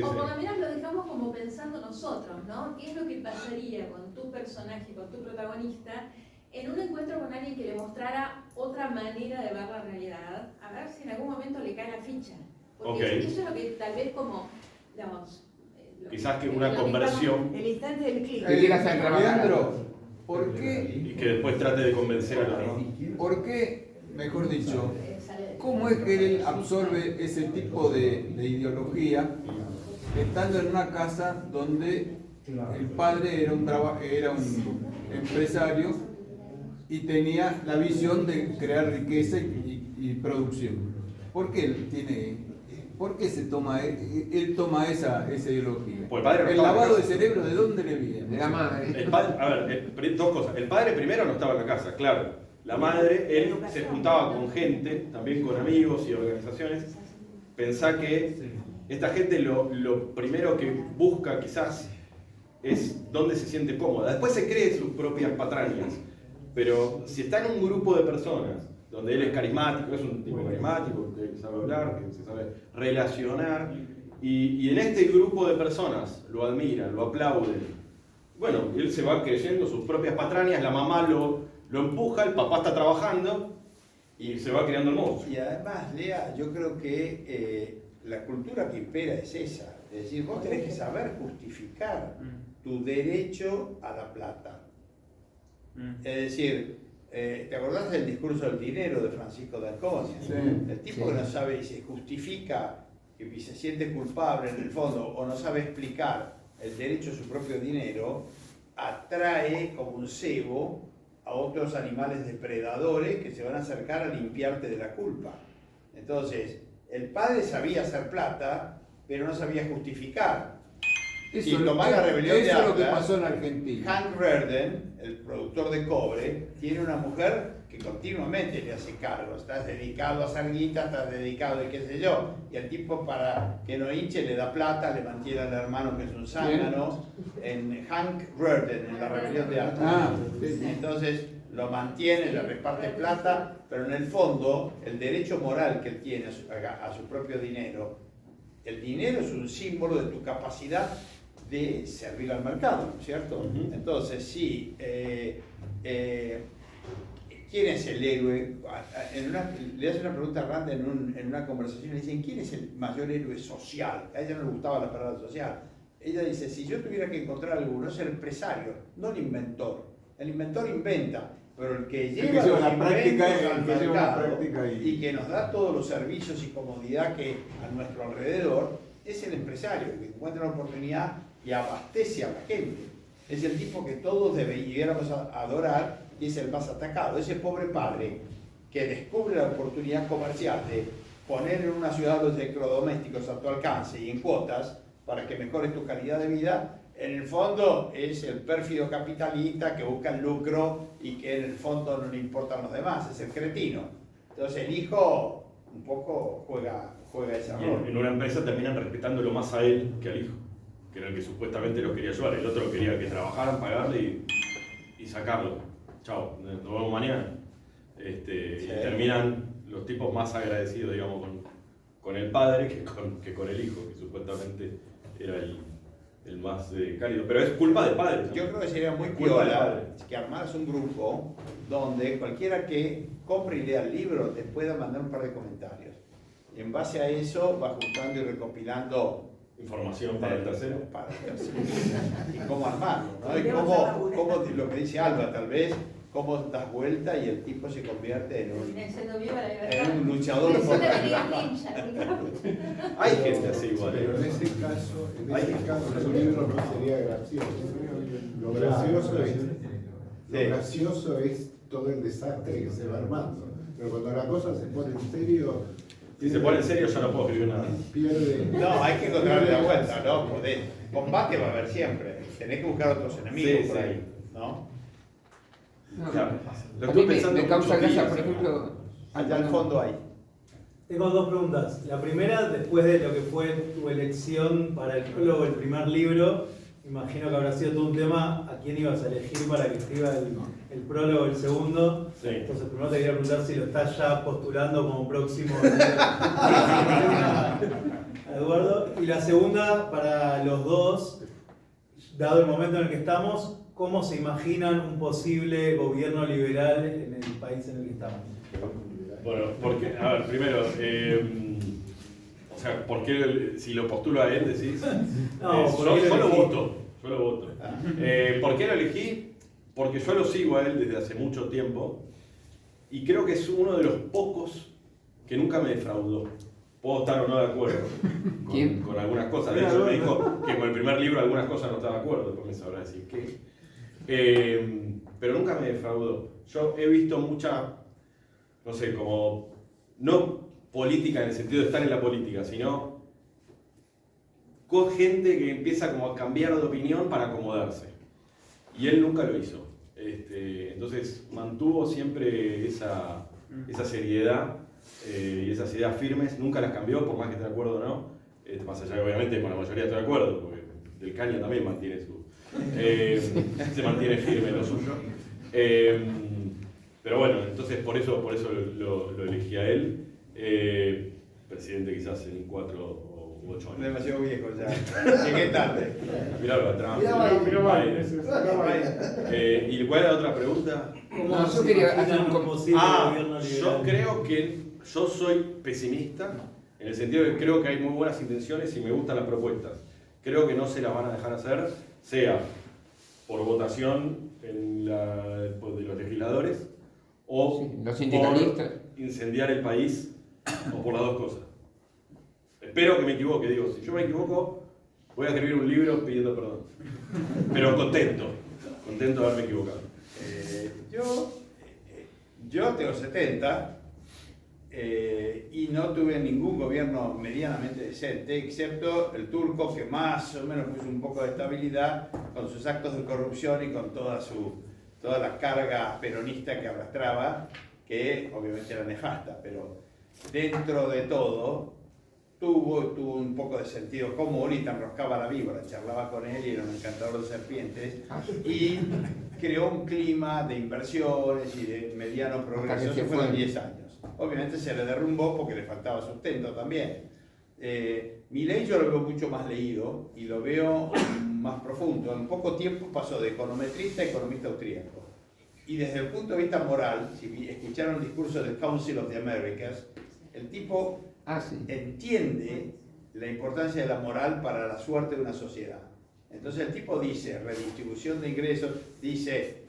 o por lo menos lo dejamos como pensando nosotros, ¿no? ¿Qué es lo que pasaría con tu personaje, con tu protagonista, en un encuentro con alguien que le mostrara otra manera de ver la realidad? A ver si en algún momento le cae la ficha. Porque eso es lo que tal vez como, digamos... Quizás que una conversión. El instante del clic. Que quieras hacer Leandro, ¿por qué? Y que después trate de convencer a los demás. ¿Por qué, mejor dicho, cómo es que él absorbe ese tipo de ideología estando en una casa donde el padre era un empresario y tenía la visión de crear riqueza y producción? ¿Por qué él toma esa ideología? Pues el padre no el estaba en la lavado de casa. cerebro, ¿de dónde le viene? De la madre. El padre, a ver, dos cosas. El padre primero no estaba en la casa, claro. La madre, él se juntaba con gente, también con amigos y organizaciones. Pensá que esta gente lo primero que busca quizás es dónde se siente cómoda. Después se cree sus propias patrañas. Pero si está en un grupo de personas donde él es carismático, es un tipo carismático, que sabe hablar, que se sabe relacionar, y en este grupo de personas lo admiran, lo aplauden, bueno, él se va creyendo sus propias patrañas, la mamá lo empuja, el papá está trabajando y se va creando el monstruo. Y además, Lea, yo creo que la cultura que impera es esa. Es decir, vos tenés que saber justificar tu derecho a la plata. Es decir, ¿te acordás del discurso del dinero de Francisco de Asconia? Sí. El tipo que no sabe y se justifica y se siente culpable en el fondo o no sabe explicar el derecho a su propio dinero, atrae como un cebo a otros animales depredadores que se van a acercar a limpiarte de la culpa. Entonces, el padre sabía hacer plata, pero no sabía justificar. Y tomar la rebelión de Eso es lo que Atlas. pasó en Argentina. Hank Rearden, el productor de cobre, tiene una mujer que continuamente le hace cargo. Estás dedicado a hacer guita, estás dedicado a qué sé yo. Y el tipo, para que no hinche, le da plata, le mantiene al hermano que es un zángano. En Hank Rearden, en la rebelión de Atlas. Entonces lo mantiene, le reparte plata, pero en el fondo el derecho moral que él tiene a su propio dinero, el dinero es un símbolo de tu capacidad de servir al mercado, ¿no es cierto? Entonces, sí, ¿quién es el héroe? Le hacen una pregunta random en una conversación, le dicen, ¿quién es el mayor héroe social? A ella no le gustaba la palabra social. Ella dice, si yo tuviera que encontrar alguno, es el empresario, no el inventor. El inventor inventa, pero el que lleva la práctica al mercado y que nos da todos los servicios y comodidad que a nuestro alrededor, es el empresario, que encuentra una oportunidad y abastece a la gente. Es el tipo que todos deberíamos adorar y es el más atacado. Ese pobre padre que descubre la oportunidad comercial de poner en una ciudad los electrodomésticos a tu alcance y en cuotas para que mejores tu calidad de vida, en el fondo es el pérfido capitalista que busca el lucro y que en el fondo no le importan los demás, es el cretino. Entonces el hijo un poco juega ese rol. En una empresa terminan respetándolo más a él que al hijo, que era el que supuestamente lo quería ayudar. El otro quería que trabajaran, pagarle y sacarlo. Chao, nos vemos mañana. Y terminan los tipos más agradecidos, digamos, con el padre que con el hijo, que supuestamente era el más cálido. Pero es culpa del padre. Yo creo que sería muy piola que armaras un grupo donde cualquiera que compre y lea el libro te pueda mandar un par de comentarios. Y en base a eso va juntando y recopilando información para el tercero. Y cómo armarlo, ¿no? Y cómo lo que dice Alba, tal vez, cómo das vuelta y el tipo se convierte en un luchador por Hay gente así igual. Pero en ese caso su libro no sería gracioso. Lo gracioso es todo el desastre que se va armando. Pero cuando la cosa se pone en serio... Si se pone en serio, yo no puedo escribir nada. No, hay que encontrarle la vuelta, ¿no? Combate va a haber siempre. Tenés que buscar otros enemigos por ahí, ¿no? Claro. A mí me causa gracia, por ejemplo... Allá al fondo hay. Tengo dos preguntas. La primera, después de lo que fue tu elección para el prólogo, el primer libro, Imagino que habrá sido todo un tema a quién ibas a elegir para que escriba el prólogo, el segundo. Sí. Entonces, primero te quería preguntar si lo estás ya postulando como próximo Eduardo. Y la segunda, para los dos, dado el momento en el que estamos, ¿cómo se imaginan un posible gobierno liberal en el país en el que estamos? Bueno, porque, a ver, primero, o sea, ¿por qué si lo postulo a él decís? No, yo lo voto. ¿Por qué lo elegí? Porque yo lo sigo a él desde hace mucho tiempo y creo que es uno de los pocos que nunca me defraudó. Puedo estar o no de acuerdo con algunas cosas. De hecho, me dijo que con el primer libro algunas cosas no estaba de acuerdo, después me sabrá decir qué. Pero nunca me defraudó. Yo he visto mucha, no sé, como, no política en el sentido de estar en la política, sino con gente que empieza como a cambiar de opinión para acomodarse. Y él nunca lo hizo. Entonces mantuvo siempre esa seriedad y esas ideas firmes, nunca las cambió, por más que esté de acuerdo o no. Más allá que obviamente con la mayoría estoy de acuerdo, porque Del Caño también mantiene se mantiene firme en lo suyo. Pero bueno, entonces por eso lo elegí a él. Presidente quizás en 4 o 8 años. Demasiado viejo ya. Llegué tarde. Mirá atrás. ¿Y cuál era la otra pregunta? No, yo quería hacer un gobierno liberal. Yo creo que yo soy pesimista, en el sentido de que creo que hay muy buenas intenciones y me gustan las propuestas. Creo que no se las van a dejar hacer, sea por votación de los legisladores o sí, los sindicalistas, por incendiar el país, o por las dos cosas. Espero que me equivoque, digo, si yo me equivoco, voy a escribir un libro pidiendo perdón. Pero contento de haberme equivocado. Yo tengo 70 y no tuve ningún gobierno medianamente decente, excepto el turco, que más o menos puso un poco de estabilidad con sus actos de corrupción y con toda la carga peronista que arrastraba, que obviamente era nefasta, pero dentro de todo tuvo un poco de sentido común y te enroscaba la víbora, charlaba con él y era un encantador de serpientes y creó un clima de inversiones y de mediano progreso. Eso fueron 10 años. Obviamente se le derrumbó porque le faltaba sustento también. Milei yo lo veo mucho más leído y lo veo más profundo. En poco tiempo pasó de econometrista a economista austríaco. Y desde el punto de vista moral, si escucharon el discurso del Council of the Americas, el tipo entiende la importancia de la moral para la suerte de una sociedad. Entonces el tipo dice, redistribución de ingresos, dice,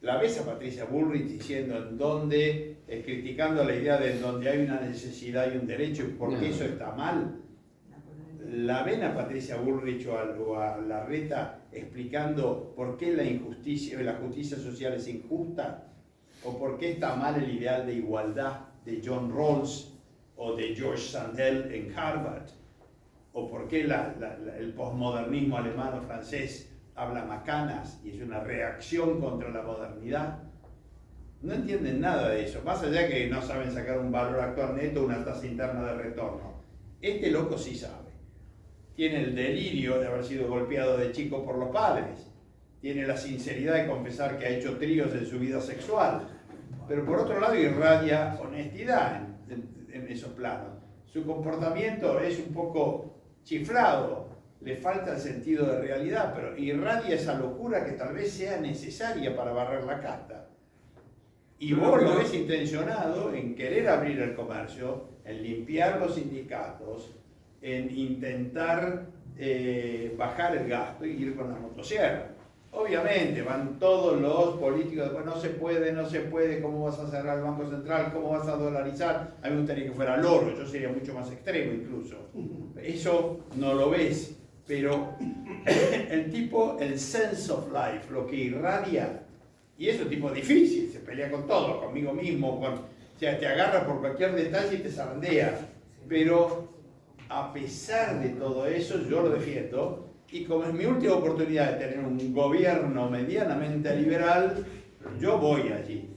la ves a Patricia Bullrich diciendo en dónde, criticando la idea de en donde hay una necesidad y un derecho y por qué eso está mal. La ven a Patricia Bullrich o a Larreta explicando por qué la justicia social es injusta o por qué está mal el ideal de igualdad de John Rawls o de George Sandel en Harvard, o por qué el posmodernismo alemán o francés habla macanas y es una reacción contra la modernidad. No entienden nada de eso, más allá que no saben sacar un valor actual neto, una tasa interna de retorno. Este loco sí sabe. Tiene el delirio de haber sido golpeado de chico por los padres. Tiene la sinceridad de confesar que ha hecho tríos en su vida sexual. Pero por otro lado irradia honestidad en esos planos. Su comportamiento es un poco chiflado, le falta el sentido de realidad, pero irradia esa locura que tal vez sea necesaria para barrer la casta. Y vos lo ves intencionado en querer abrir el comercio, en limpiar los sindicatos, en intentar bajar el gasto y ir con la motosierra. Obviamente van todos los políticos, pues no se puede, ¿cómo vas a cerrar el Banco Central? ¿Cómo vas a dolarizar? A mí me gustaría que fuera el oro, yo sería mucho más extremo incluso. Eso no lo ves, pero el tipo, el sense of life, lo que irradia, y es un tipo difícil, se pelea con todo, conmigo mismo, o sea, te agarra por cualquier detalle y te zarandea, pero a pesar de todo eso yo lo defiendo. Y como es mi última oportunidad de tener un gobierno medianamente liberal, yo voy allí.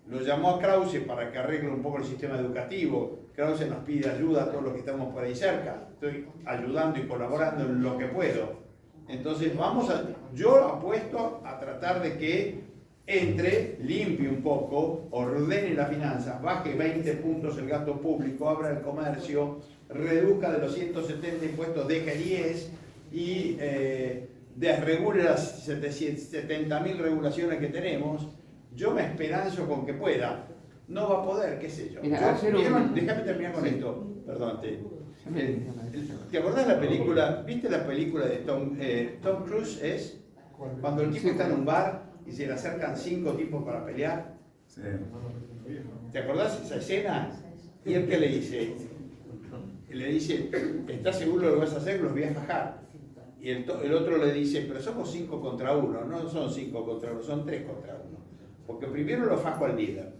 Lo llamó a Krause para que arregle un poco el sistema educativo. Krause nos pide ayuda a todos los que estamos por ahí cerca. Estoy ayudando y colaborando en lo que puedo. Entonces yo apuesto a tratar de que entre, limpie un poco, ordene las finanzas, baje 20 puntos el gasto público, abra el comercio, reduzca de los 170 impuestos, deje 10 y desregule las 70.000 regulaciones que tenemos. Yo me esperanzo con que pueda. No va a poder, qué sé yo. Mira, déjame terminar con esto. Perdón. ¿Te acordás la película? ¿Viste la película de Tom Cruise? Es cuando el tipo está en un bar y se le acercan 5 tipos para pelear. Sí. ¿Te acordás esa escena? ¿Y él qué le dice? Le dice, ¿estás seguro de lo que vas a hacer? Los voy a fajar. Y el otro le dice, pero somos 5 contra 1. No son 5 contra 1, son 3 contra 1. Porque primero lo fajo al líder.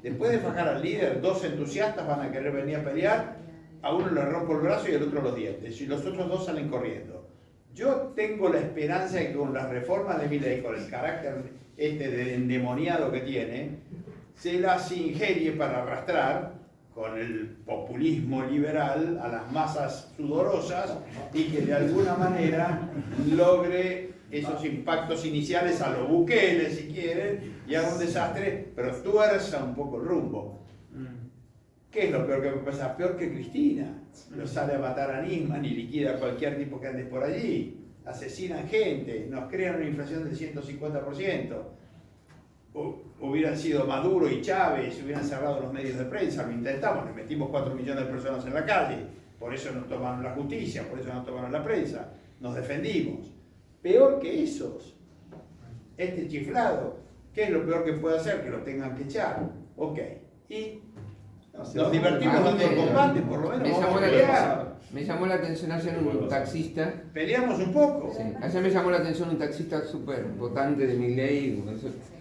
Después de fajar al líder, 2 entusiastas van a querer venir a pelear. A uno le rompo el brazo y al otro los dientes. Y los otros 2 salen corriendo. Yo tengo la esperanza de que con las reformas de Milei, con el carácter de endemoniado que tiene, se las ingenie para arrastrar con el populismo liberal a las masas sudorosas y que de alguna manera logre esos impactos iniciales a los Bukele, si quieren, y haga un desastre, pero tuerza un poco el rumbo. ¿Qué es lo peor que puede pasar? Peor que Cristina. Lo sale a matar a Nisman y liquida a cualquier tipo que ande por allí. Asesinan gente, nos crean una inflación del 150%. Hubieran sido Maduro y Chávez, hubieran cerrado los medios de prensa, lo intentamos, le metimos 4 millones de personas en la calle, por eso nos tomaron la justicia, por eso nos tomaron la prensa, nos defendimos. Peor que esos, este chiflado, ¿qué es lo peor que puede hacer? Que lo tengan que echar. Ok, y nos divertimos dando el combate, por lo menos vamos a pelear. Me llamó la atención ayer un taxista. Peleamos un poco. Sí, ayer me llamó la atención un taxista súper votante de Milei,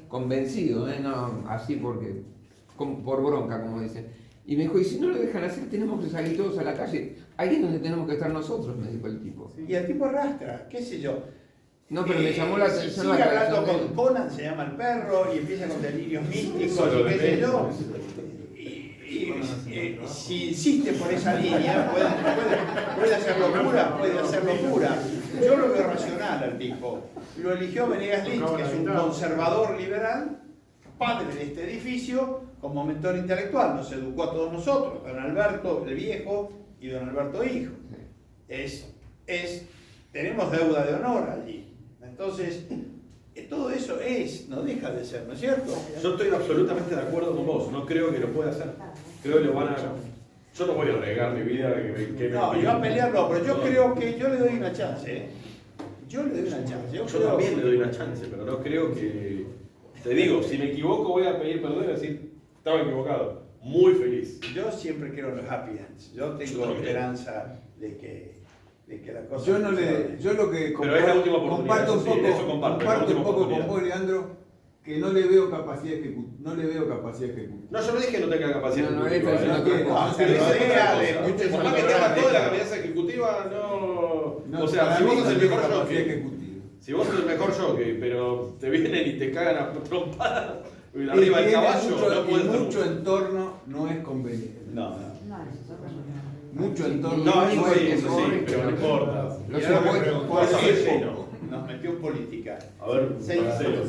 convencido, no así porque, por bronca, como dicen. Y me dijo, y si no lo dejan hacer, tenemos que salir todos a la calle. Ahí es donde tenemos que estar nosotros, me dijo el tipo. Y el tipo arrastra, qué sé yo. No, pero me llamó la atención sigue hablando con Conan, se llama el perro, y empieza con delirios místicos, y qué sé yo. Si insiste por esa línea, puede hacer locura, puede hacer locura. Yo lo veo racional al tipo. Lo eligió Venegas Lynch, que es un conservador liberal, padre de este edificio, como mentor intelectual. Nos educó a todos nosotros, don Alberto el viejo y don Alberto hijo. Tenemos deuda de honor allí. Entonces, todo eso no deja de ser, ¿no es cierto? Yo estoy absolutamente de acuerdo con vos, no creo que lo pueda hacer. Creo que lo van a... Yo no voy a regar mi vida No, yo a pelear no, pero yo creo que yo le doy una chance, ¿eh? Yo le doy una chance. Yo también le doy una chance, pero no creo que... Te digo, si me equivoco voy a pedir perdón y decir, estaba equivocado. Muy feliz. Yo siempre creo en los happy ends. Yo tengo esperanza de que la cosa... Yo lo que pero es la última oportunidad, comparto un poco con vos, vos, Leandro, que no le veo capacidad ejecutiva. No, yo no dije que no tenga capacidad ejecutiva. Por más que tenga toda la capacidad ejecutiva, no... O sea, si vos sos el mejor jockey, si vos sos el mejor jockey, pero te vienen y te cagan a trompadas arriba del caballo, no puedes... Mucho entorno no es conveniente. No. Mucho entorno no es conveniente. eso sí, pero no importa. Nos metió en política. A ver, Marcelo.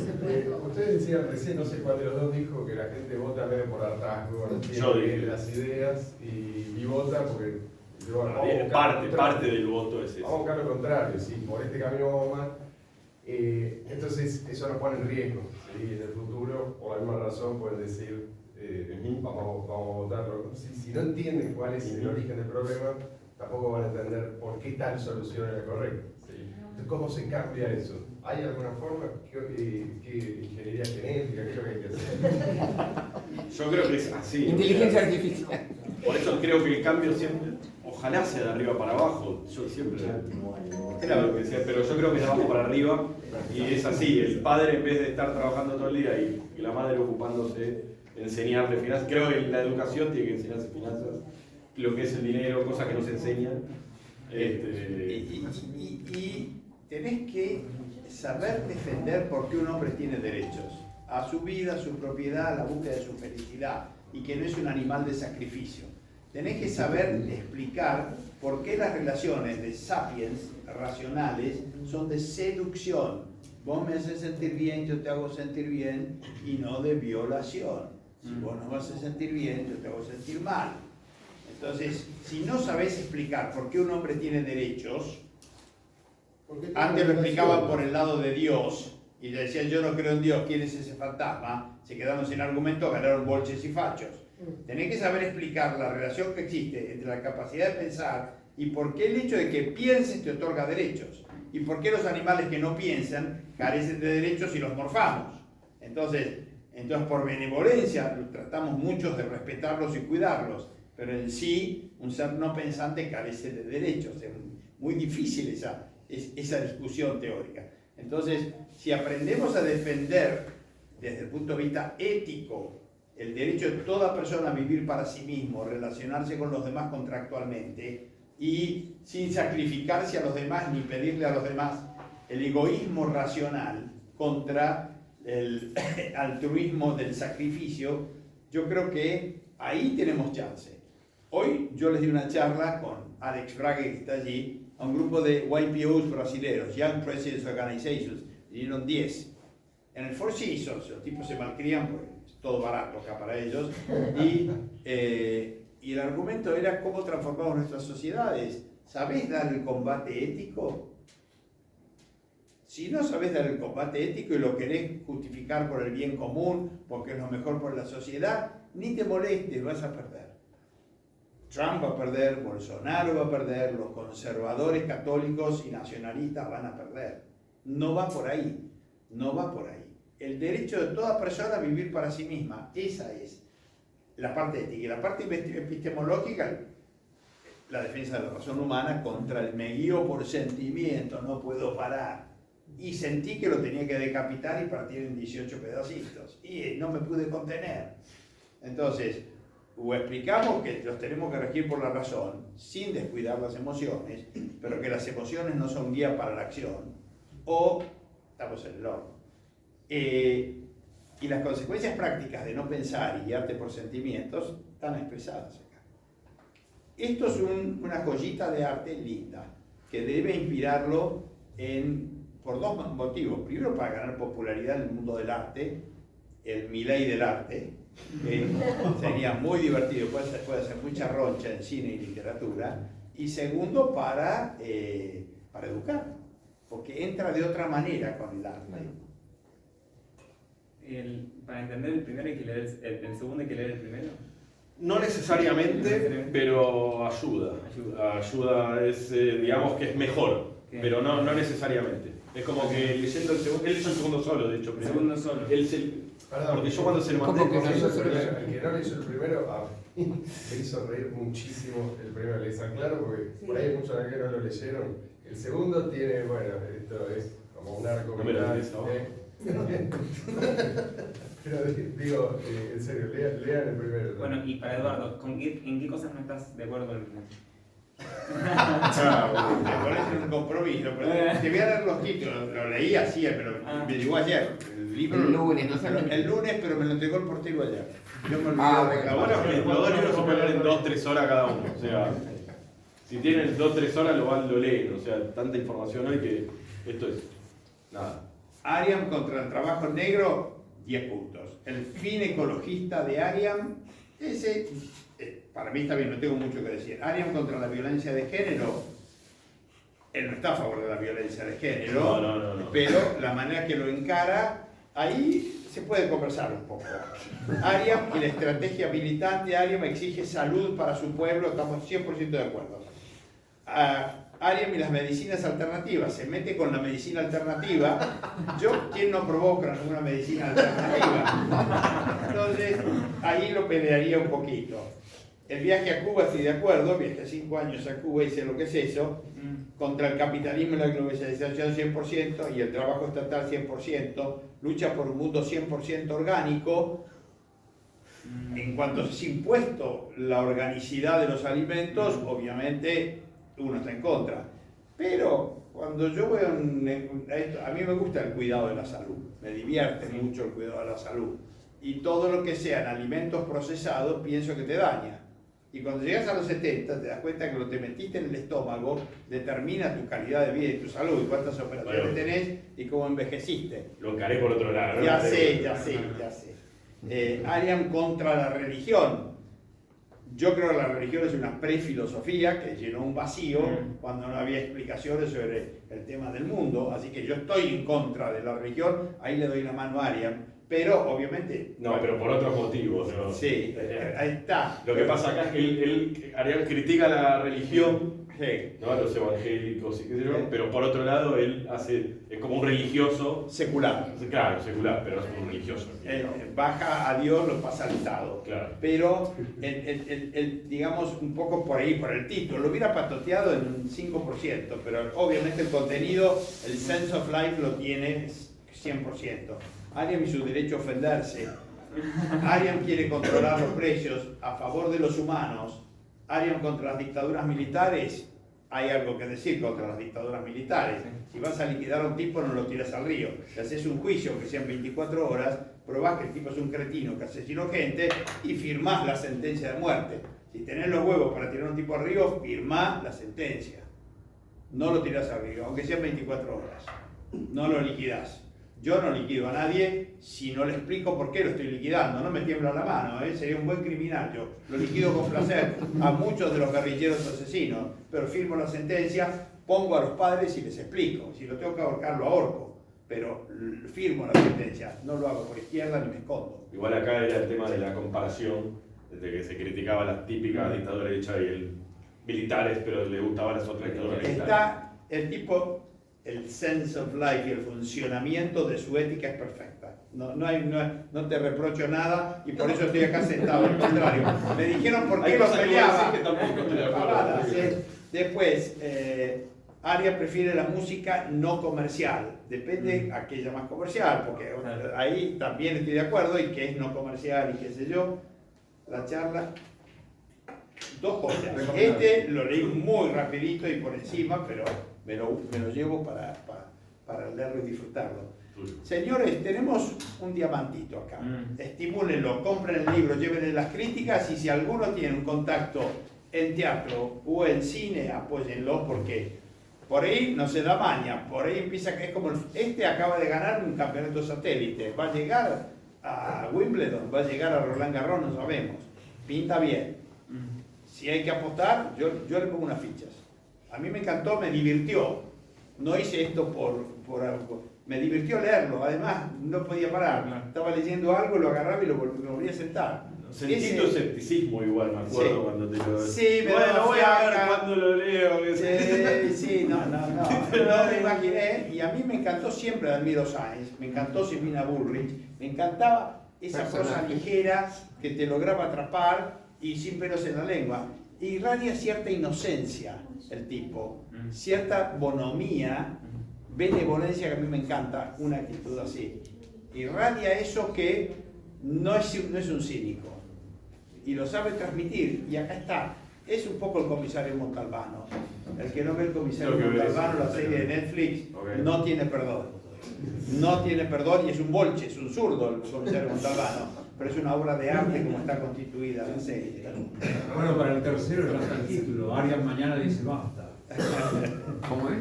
Usted decía recién, no sé cuál de los dos dijo que la gente vota medio por hartazgo, yo dije las ideas y vota porque... Parte del voto es eso. Vamos a buscar lo contrario, si por este camino vamos mal, entonces eso nos pone en riesgo. ¿Sí? En el futuro, por alguna razón, pueden decir, vamos a votarlo. Si no entienden cuál es el origen del problema, tampoco van a entender por qué tal solución es la correcta. ¿Sí? Entonces, ¿cómo se cambia eso? ¿Hay alguna forma? ¿Qué ingeniería genética? ¿Qué es lo que hay que hacer? Yo creo que es así. Inteligencia artificial. Por eso creo que el cambio siempre, ojalá sea de arriba para abajo. Yo siempre era lo que decía, pero yo creo que es de abajo para arriba. Y es así, el padre en vez de estar trabajando todo el día y la madre ocupándose de enseñarle finanzas, creo que la educación tiene que enseñarse finanzas, lo que es el dinero, cosas que no se enseñan. Y tenés que saber defender por qué un hombre tiene derechos a su vida, a su propiedad, a la búsqueda de su felicidad y que no es un animal de sacrificio. tenés que saber explicar por qué las relaciones de sapiens racionales son de seducción. Vos me haces sentir bien, yo te hago sentir bien, y no de violación. Si vos no me haces sentir bien, yo te hago sentir mal. Entonces, si no sabés explicar por qué un hombre tiene derechos, antes lo explicaban por el lado de Dios, y le decían yo no creo en Dios, ¿quién es ese fantasma? Se quedaron sin argumentos, ganaron bolches y fachos. Tenés que saber explicar la relación que existe entre la capacidad de pensar y por qué el hecho de que pienses te otorga derechos, y por qué los animales que no piensan carecen de derechos y los morfamos. Entonces por benevolencia tratamos muchos de respetarlos y cuidarlos, pero en sí un ser no pensante carece de derechos. Es muy difícil esa discusión teórica. Entonces, si aprendemos a defender desde el punto de vista ético el derecho de toda persona a vivir para sí mismo, relacionarse con los demás contractualmente y sin sacrificarse a los demás ni pedirle a los demás, el egoísmo racional contra el altruismo del sacrificio, yo creo que ahí tenemos chance. Hoy yo les di una charla con Alex Braga, que está allí, a un grupo de YPOs brasileños, Young Presidents Organizations, vinieron 10. En el Four Seasons, los tipos se malcrían porque es todo barato acá para ellos, y el argumento era cómo transformamos nuestras sociedades. ¿Sabés dar el combate ético? Si no sabés dar el combate ético y lo querés justificar por el bien común, porque es lo mejor por la sociedad, ni te molestes, vas a perder. Trump va a perder, Bolsonaro va a perder, los conservadores católicos y nacionalistas van a perder. No va por ahí, no va por ahí. El derecho de toda persona a vivir para sí misma, esa es la parte ética. Y la parte epistemológica, la defensa de la razón humana contra el me guío por sentimiento, no puedo parar. Y sentí que lo tenía que decapitar y partir en 18 pedacitos. Y no me pude contener. Entonces, o explicamos que los tenemos que regir por la razón, sin descuidar las emociones, pero que las emociones no son guía para la acción, o estamos en el horno. Y las consecuencias prácticas de no pensar y guiarte por sentimientos están expresadas acá. Esto es una joyita de arte linda, que debe inspirarlo por dos motivos. Primero, para ganar popularidad en el mundo del arte, el Milei del arte, sería muy divertido, puede hacer mucha roncha en cine y literatura. Y segundo, para educar, porque entra de otra manera con el arte. Para entender el primero hay que leer el segundo, hay que leer el primero. No necesariamente, pero ayuda. Ayuda es, digamos que es mejor, pero no necesariamente. Es como que leyendo el segundo, él leyó el segundo solo, de hecho. El segundo solo. Porque yo cuando se lo mandé... El que no leyó el primero, me hizo reír muchísimo el primero. Les aclaro porque por ahí hay muchos que no lo leyeron. El segundo tiene, bueno, esto es como un arco. No me lo digas, ¿no? Pero digo, en serio, lean el primero. Bueno, y para Eduardo, ¿en qué cosas no estás de acuerdo? Me parece un compromiso, pero te voy a dar los títulos. Lo leí así, pero me llegó ayer. El libro el lunes, ¿no? El lunes, pero me lo entregó el portero ayer. Yo me olvidé de bueno, los dos libros se pueden leer en 2-3 horas cada uno. O sea, si tienen 2-3 horas lo leen. O sea, tanta información hoy que esto es nada. Ariam contra el trabajo negro, 10 puntos. El fin ecologista de Ariam, ese, para mí está bien, no tengo mucho que decir. Ariam contra la violencia de género, él no está a favor de la violencia de género, no. Pero la manera que lo encara, ahí se puede conversar un poco. Ariam y la estrategia militante, Ariam exige salud para su pueblo, estamos 100% de acuerdo. Ariam y las medicinas alternativas, se mete con la medicina alternativa. ¿Quién no provoca ninguna medicina alternativa? Entonces, ahí lo pelearía un poquito. El viaje a Cuba, estoy de acuerdo, viajé 5 años a Cuba y sé lo que es eso. Contra el capitalismo y la globalización 100% y el trabajo estatal 100%. Lucha por un mundo 100% orgánico. En cuanto es impuesto la organicidad de los alimentos, obviamente uno está en contra. Pero cuando yo veo a mí me gusta el cuidado de la salud, me divierte mucho el cuidado de la salud. Y todo lo que sean alimentos procesados pienso que te daña. Y cuando llegas a los 70 te das cuenta que lo que te metiste en el estómago determina tu calidad de vida y tu salud y cuántas operaciones tenés y cómo envejeciste. Lo encaré por otro lado, ¿no? Ya sé. Ariam contra la religión. Yo creo que la religión es una prefilosofía que llenó un vacío cuando no había explicaciones sobre el tema del mundo. Así que yo estoy en contra de la religión, ahí le doy la mano a Ariam. Pero obviamente... No, pero por otros motivos, ¿no? Sí, ahí está. Lo que pasa acá es que Ariam critica la religión, ¿no? A los evangélicos y qué sé yo, pero por otro lado él es como un religioso secular. Claro, secular, pero es un religioso. Baja a Dios, lo pasa al Estado. Claro. Pero, digamos, un poco por ahí, por el título, lo hubiera patoteado en un 5%, pero obviamente el contenido, el sense of life lo tiene 100%. Ariam y su derecho a ofenderse. Ariam quiere controlar los precios a favor de los humanos. Ariam contra las dictaduras militares. Hay algo que decir contra las dictaduras militares. Si vas a liquidar a un tipo, no lo tiras al río. Si haces un juicio que sean 24 horas, probás que el tipo es un cretino que asesinó gente y firmás la sentencia de muerte. Si tenés los huevos para tirar a un tipo al río, firmás la sentencia. No lo tirás al río, aunque sean 24 horas. No lo liquidás. Yo no liquido a nadie si no le explico por qué lo estoy liquidando. No me tiembla la mano, sería un buen criminal. Yo lo liquido con placer a muchos de los guerrilleros asesinos, pero firmo la sentencia, pongo a los padres y les explico. Si lo tengo que ahorcar, lo ahorco, pero firmo la sentencia. No lo hago por izquierda ni me escondo. Igual acá era el tema de la comparación, de que se criticaba las típicas dictaduras hechas militares, pero le gustaban las otras dictaduras militares. Está el tipo... El sense of life y el funcionamiento de su ética es perfecta. No te reprocho nada y por eso estoy acá sentado. Al contrario, me dijeron por qué lo peleaba. Después, Ariam prefiere la música no comercial. Depende aquella más comercial, porque ahí también estoy de acuerdo y que es no comercial y qué sé yo. La charla. Dos cosas. Lo leí muy rapidito y por encima, pero me lo llevo para leerlo y disfrutarlo. Señores, tenemos un diamantito acá. Estimúlenlo, compren el libro, llévenle las críticas y si alguno tiene un contacto en teatro o en cine, apóyenlo porque por ahí no se da maña, por ahí empieza que es como acaba de ganar un campeonato satélite, va a llegar a Wimbledon, va a llegar a Roland Garros, no sabemos. Pinta bien. Si hay que apostar, yo le pongo unas fichas. A mí me encantó, me divirtió. No hice esto por algo. Me divirtió leerlo, además no podía parar. Estaba leyendo algo, lo agarraba y lo volvía a sentar. Sentí tu escepticismo igual, me acuerdo cuando te lo... Sí, me voy a ver cuando lo leo. Sí, no me imaginé. Y a mí me encantó siempre Admiro Sáenz, me encantó Silvina Bullrich, me encantaba esa prosa ligera que te lograba atrapar y sin pelos en la lengua. Irradia cierta inocencia el tipo, cierta bonomía, benevolencia que a mí me encanta, una actitud así. Irradia eso que no es un cínico y lo sabe transmitir y acá está. Es un poco el comisario Montalbano. El que no ve el comisario Montalbano, la serie de Netflix, no tiene perdón. No tiene perdón y es un bolche, es un zurdo el comisario Montalbano. Pero es una obra de arte como está constituida la serie. Bueno, para el tercero ya está el título. Ariam mañana dice basta. ¿Cómo es?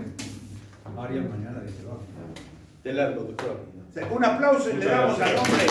Ariam mañana dice basta. De largo, doctor. Un aplauso y le damos al hombre.